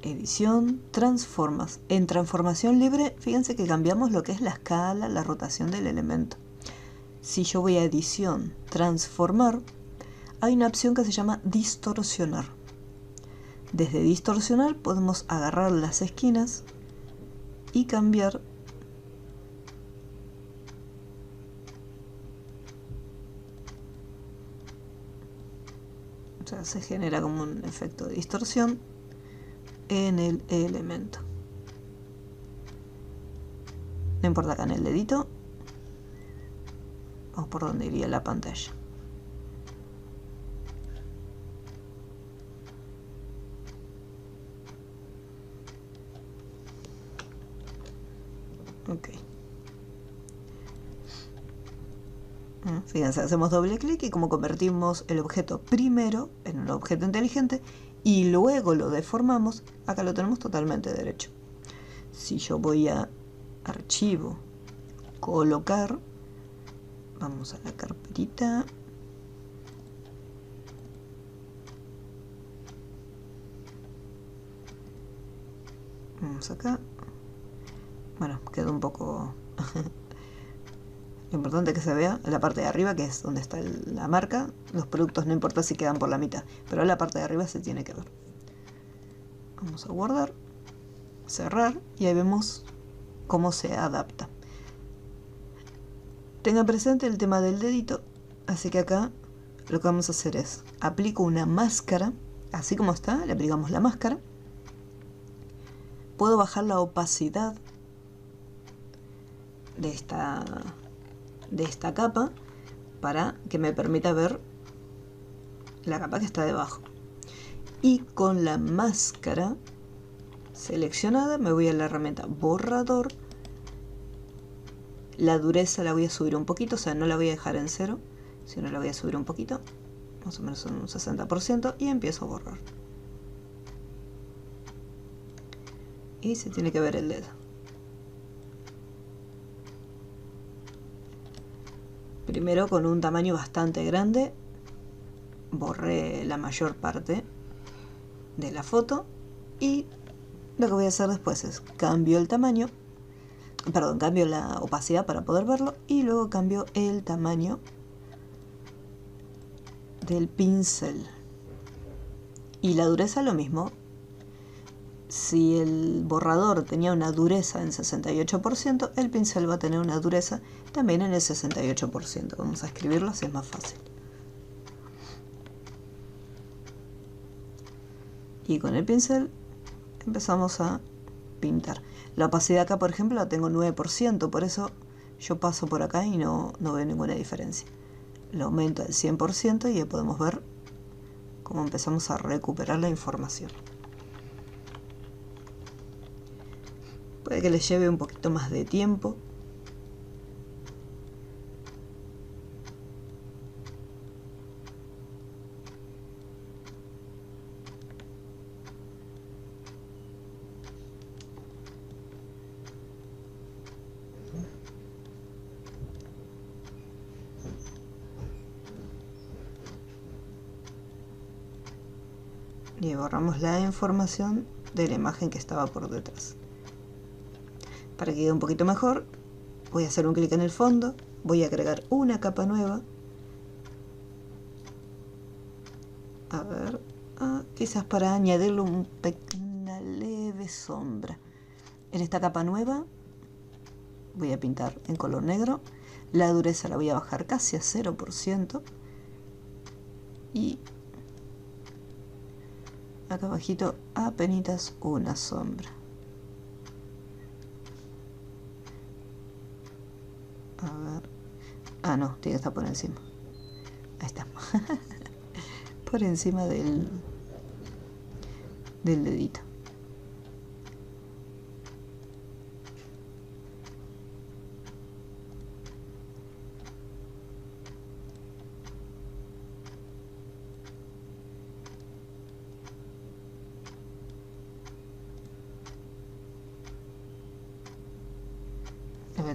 Edición, transformas. En transformación libre, fíjense que cambiamos lo que es la escala, la rotación del elemento. Si yo voy a edición, transformar, hay una opción que se llama distorsionar. Desde distorsionar podemos agarrar las esquinas y cambiar o sea, se genera como un efecto de distorsión en el elemento. No importa acá en el dedito o por donde iría la pantalla. Ok. Fíjense, hacemos doble clic y como convertimos el objeto primero en un objeto inteligente y luego lo deformamos, acá lo tenemos totalmente derecho. Si yo voy a archivo, colocar, vamos a la carpetita, vamos acá, bueno, quedó un poco lo importante es que se vea la parte de arriba, que es donde está la marca. Los productos no importa si quedan por la mitad, pero la parte de arriba se tiene que ver. Vamos a guardar, cerrar y ahí vemos cómo se adapta. Tengan presente el tema del dedito, así que acá lo que vamos a hacer es aplico una máscara, así como está, le aplicamos la máscara. Puedo bajar la opacidad de esta capa para que me permita ver la capa que está debajo. Y con la máscara seleccionada me voy a la herramienta borrador. La dureza la voy a subir un poquito, o sea, no la voy a dejar en 0, sino la voy a subir un poquito, más o menos un 60%, y empiezo a borrar. Y se tiene que ver el dedo. Primero, con un tamaño bastante grande, borré la mayor parte de la foto y lo que voy a hacer después es cambio el tamaño, cambio la opacidad para poder verlo y luego cambio el tamaño del pincel. Y la dureza lo mismo. Si el borrador tenía una dureza en 68%, el pincel va a tener una dureza también en el 68%. Vamos a escribirlo así es más fácil. Y con el pincel empezamos a pintar. La opacidad acá, por ejemplo, la tengo 9%, por eso yo paso por acá y no veo ninguna diferencia. Lo aumento al 100% y ya podemos ver cómo empezamos a recuperar la información. Puede que les lleve un poquito más de tiempo. Y borramos la información de la imagen que estaba por detrás. Para que quede un poquito mejor, voy a hacer un clic en el fondo, voy a agregar una capa nueva. A ver, quizás para añadirle una leve sombra. En esta capa nueva voy a pintar en color negro. La dureza la voy a bajar casi a 0%. Y acá abajito apenitas una sombra. A ver. No, tiene que estar por encima. Ahí está. Por encima del dedito.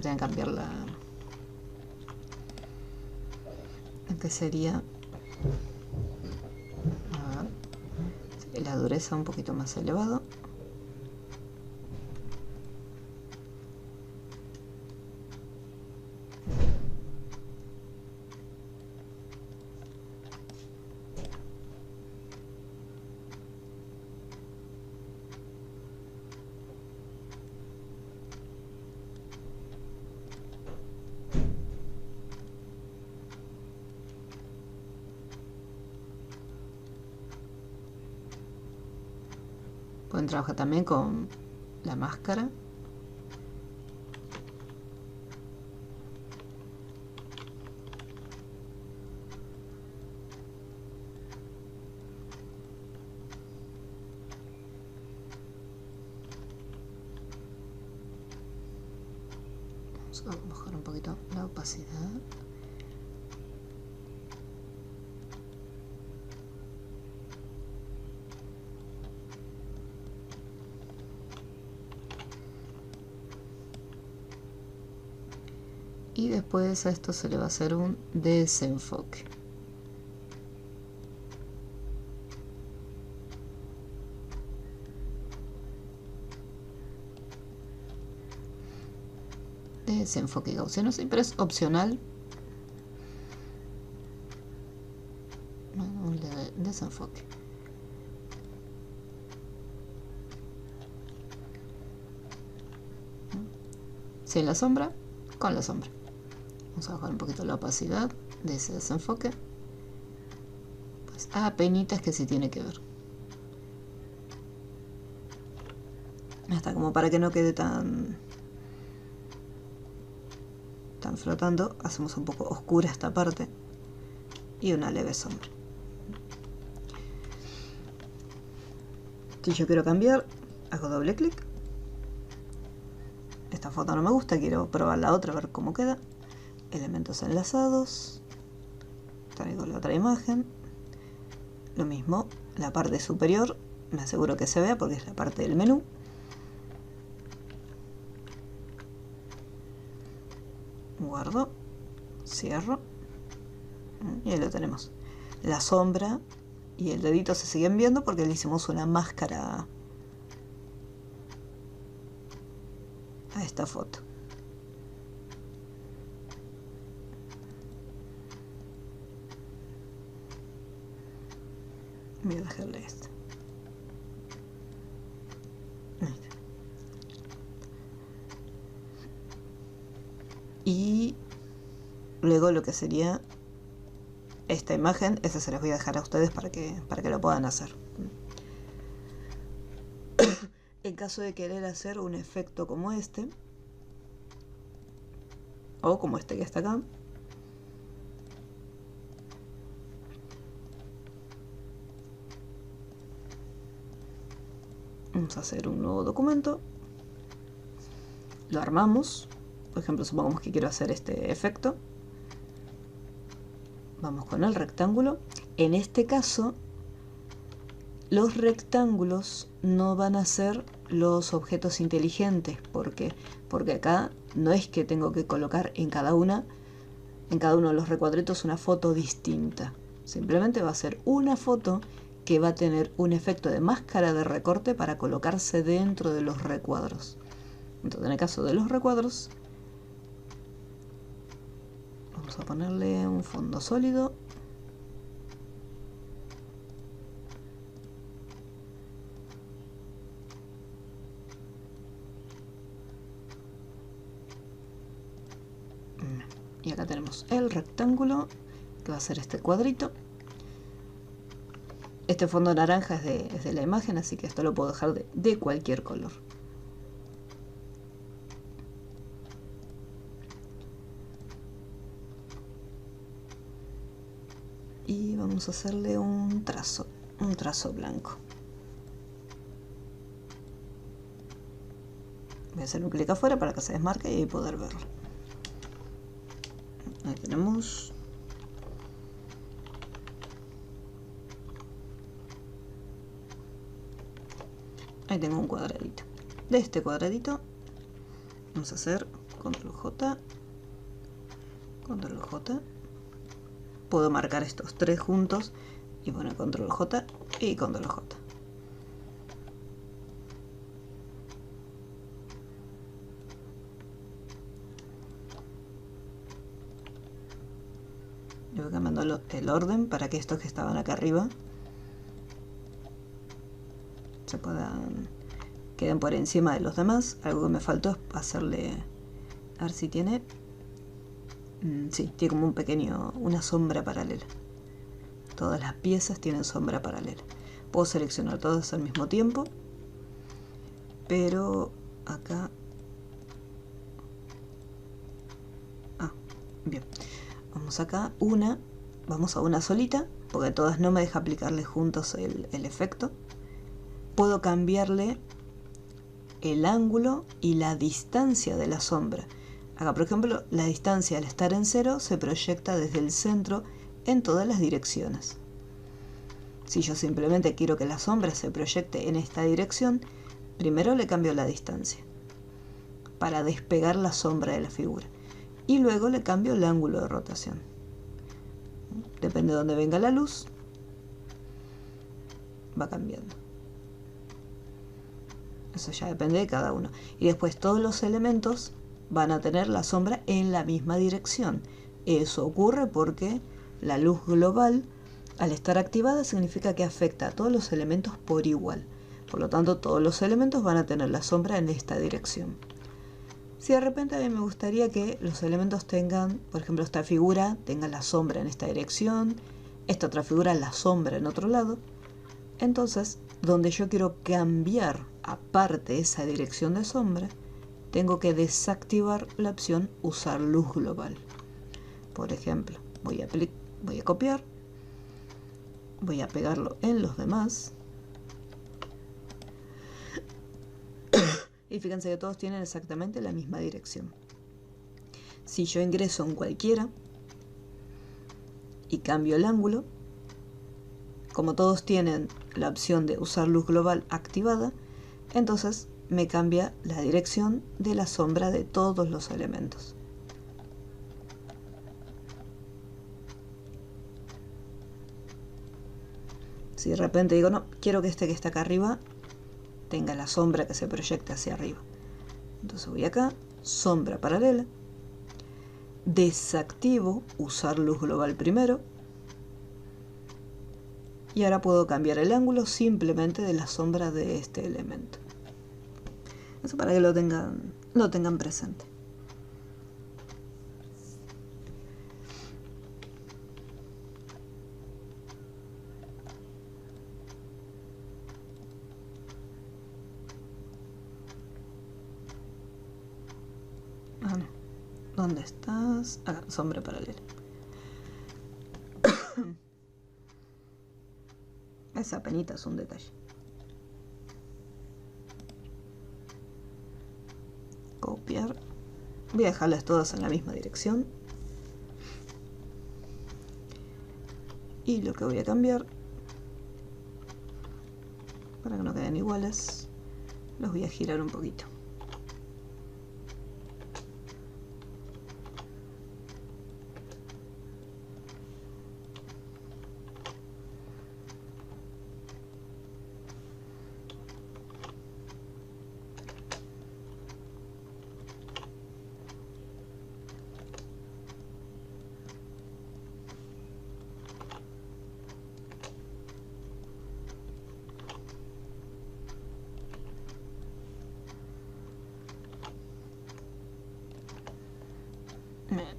tener que cambiar la... que sería... A ver, la dureza un poquito más elevado. Pueden trabajar también con la máscara. Vamos a bajar un poquito la opacidad. Y después a esto se le va a hacer un desenfoque. Desenfoque gaussiano, sí, pero es opcional. Un desenfoque. Sin la sombra, con la sombra. Vamos a bajar un poquito la opacidad de ese desenfoque. Pues apenitas que sí tiene que ver. Hasta como para que no quede tan flotando, hacemos un poco oscura esta parte y una leve sombra. Si yo quiero cambiar, hago doble clic. Esta foto no me gusta, quiero probar la otra, a ver cómo queda. Elementos enlazados. Traigo la otra imagen. Lo mismo, la parte superior, me aseguro que se vea porque es la parte del menú. Guardo, cierro y ahí lo tenemos. La sombra y el dedito se siguen viendo porque le hicimos una máscara a esta foto. Voy a dejarle esto. Y luego lo que sería esta imagen, esa se las voy a dejar a ustedes para que lo puedan hacer. En caso de querer hacer un efecto como este, o como este que está acá, vamos a hacer un nuevo documento, lo armamos. Por ejemplo, supongamos que quiero hacer este efecto. Vamos con el rectángulo. En este caso, los rectángulos no van a ser los objetos inteligentes. ¿Por qué? Porque acá no es que tengo que colocar en cada uno de los recuadritos una foto distinta. Simplemente va a ser una foto que va a tener un efecto de máscara de recorte para colocarse dentro de los recuadros. Entonces, en el caso de los recuadros, vamos a ponerle un fondo sólido. Y acá tenemos el rectángulo, que va a ser este cuadrito. Este fondo naranja es de la imagen, así que esto lo puedo dejar de cualquier color. Y vamos a hacerle un trazo blanco. Voy a hacer un clic afuera para que se desmarque y poder verlo. Ahí tenemos. Ahí tengo un cuadradito. De este cuadradito vamos a hacer control J, control J. Puedo marcar estos tres juntos y poner control J y control J. Yo voy cambiando el orden para que estos que estaban acá arriba se queden por encima de los demás. Algo que me faltó es hacerle, a ver si tiene, sí, tiene como un pequeño, una sombra paralela. Todas las piezas tienen sombra paralela. Puedo seleccionar todas al mismo tiempo, pero acá, bien, vamos acá, vamos a una solita, porque todas no me deja aplicarle juntos el efecto. Puedo cambiarle el ángulo y la distancia de la sombra. Acá, por ejemplo, la distancia al estar en 0 se proyecta desde el centro en todas las direcciones. Si yo simplemente quiero que la sombra se proyecte en esta dirección, primero le cambio la distancia para despegar la sombra de la figura y luego le cambio el ángulo de rotación. Depende de dónde venga la luz, va cambiando. Eso ya depende de cada uno. Y después todos los elementos van a tener la sombra en la misma dirección. Eso ocurre porque la luz global, al estar activada, significa que afecta a todos los elementos por igual. Por lo tanto, todos los elementos van a tener la sombra en esta dirección. Si de repente a mí me gustaría que los elementos tengan, por ejemplo, esta figura tenga la sombra en esta dirección, esta otra figura la sombra en otro lado, entonces, donde yo quiero cambiar aparte esa dirección de sombra, tengo que desactivar la opción usar luz global. Por ejemplo, voy a copiar, voy a pegarlo en los demás y fíjense que todos tienen exactamente la misma dirección. Si yo ingreso en cualquiera y cambio el ángulo, como todos tienen la opción de usar luz global activada, entonces me cambia la dirección de la sombra de todos los elementos. Si de repente digo, no, quiero que este que está acá arriba tenga la sombra que se proyecta hacia arriba. Entonces voy acá, sombra paralela, desactivo usar luz global primero, y ahora puedo cambiar el ángulo simplemente de la sombra de este elemento. Eso para que lo tengan presente. Ah, no. ¿Dónde estás? Acá, sombra paralela. Esa penita es un detalle. Copiar. Voy a dejarlas todas en la misma dirección. Y lo que voy a cambiar, para que no queden iguales, los voy a girar un poquito.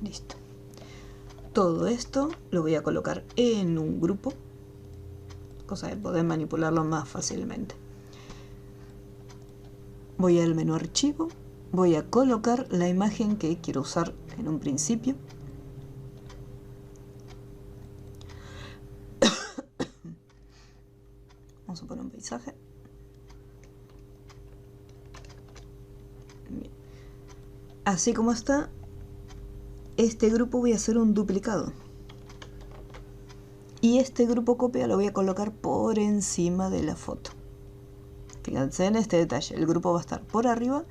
Listo. Todo esto lo voy a colocar en un grupo, cosa de poder manipularlo más fácilmente. Voy al menú archivo, voy a colocar la imagen que quiero usar en un principio. Vamos a poner un paisaje. Bien. Así como está, este grupo voy a hacer un duplicado. Y este grupo copia lo voy a colocar por encima de la foto. Fíjense en este detalle, el grupo va a estar por arriba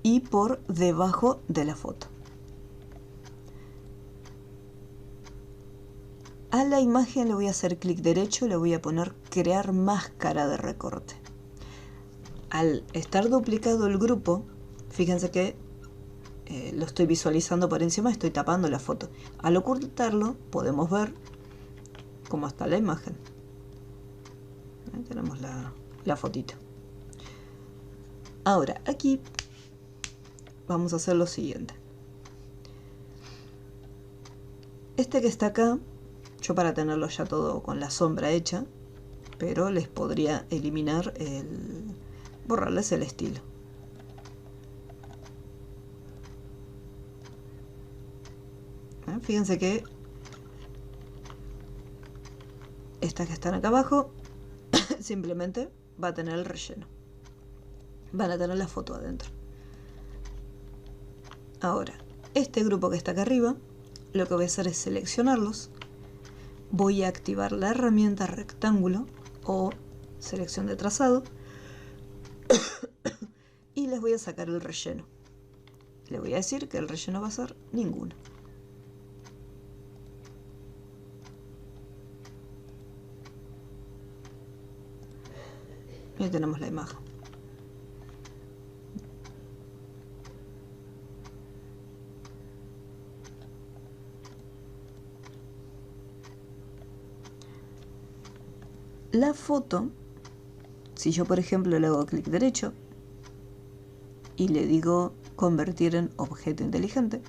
y por debajo de la foto. A la imagen le voy a hacer clic derecho, le voy a poner crear máscara de recorte. Al estar duplicado el grupo, fíjense que lo estoy visualizando por encima, estoy tapando la foto. Al ocultarlo podemos ver cómo está la imagen. Tenemos la fotito. Ahora, aquí vamos a hacer lo siguiente. Este que está acá, yo para tenerlo ya todo con la sombra hecha, pero les podría eliminar borrarles el estilo. Fíjense que estas que están acá abajo simplemente va a tener el relleno, van a tener la foto adentro. Ahora, este grupo que está acá arriba, lo que voy a hacer es seleccionarlos, voy a activar la herramienta rectángulo o selección de trazado y les voy a sacar el relleno. Le voy a decir que el relleno va a ser ninguno. Y ahí tenemos la imagen. La foto, si yo por ejemplo le hago clic derecho y le digo convertir en objeto inteligente,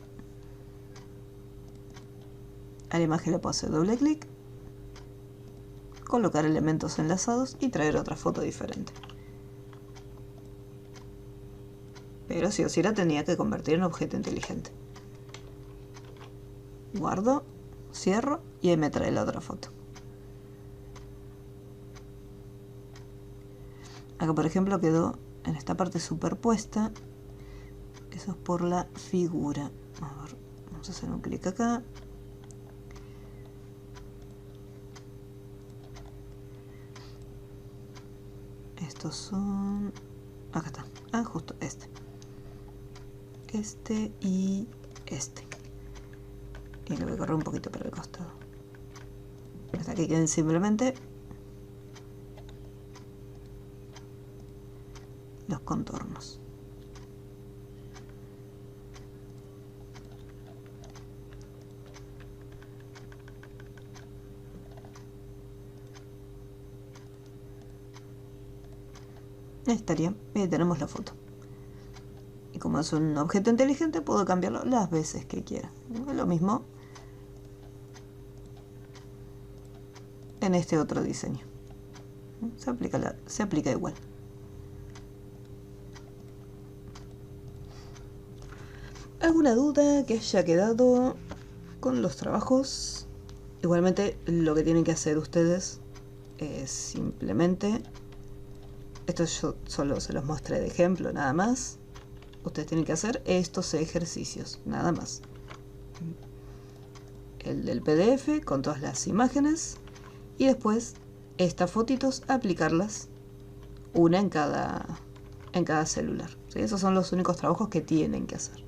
a la imagen le puedo hacer doble clic, colocar elementos enlazados y traer otra foto diferente. Pero sí o sí la tenía que convertir en objeto inteligente. Guardo, cierro y ahí me trae la otra foto. Acá por ejemplo quedó en esta parte superpuesta. Eso es por la figura. A ver, vamos a hacer un clic acá. Estos son... acá está. Ah, justo este. Este y este. Y lo voy a correr un poquito para el costado. Hasta que queden simplemente los contornos. Ahí estaría. Y ahí tenemos la foto. Y como es un objeto inteligente, puedo cambiarlo las veces que quiera. Lo mismo en este otro diseño. Se aplica igual. ¿Alguna duda que haya quedado con los trabajos? Igualmente lo que tienen que hacer ustedes es simplemente, esto yo solo se los mostré de ejemplo nada más, ustedes tienen que hacer estos ejercicios nada más. El del PDF con todas las imágenes y después estas fotitos aplicarlas una en cada celular, ¿sí? Esos son los únicos trabajos que tienen que hacer.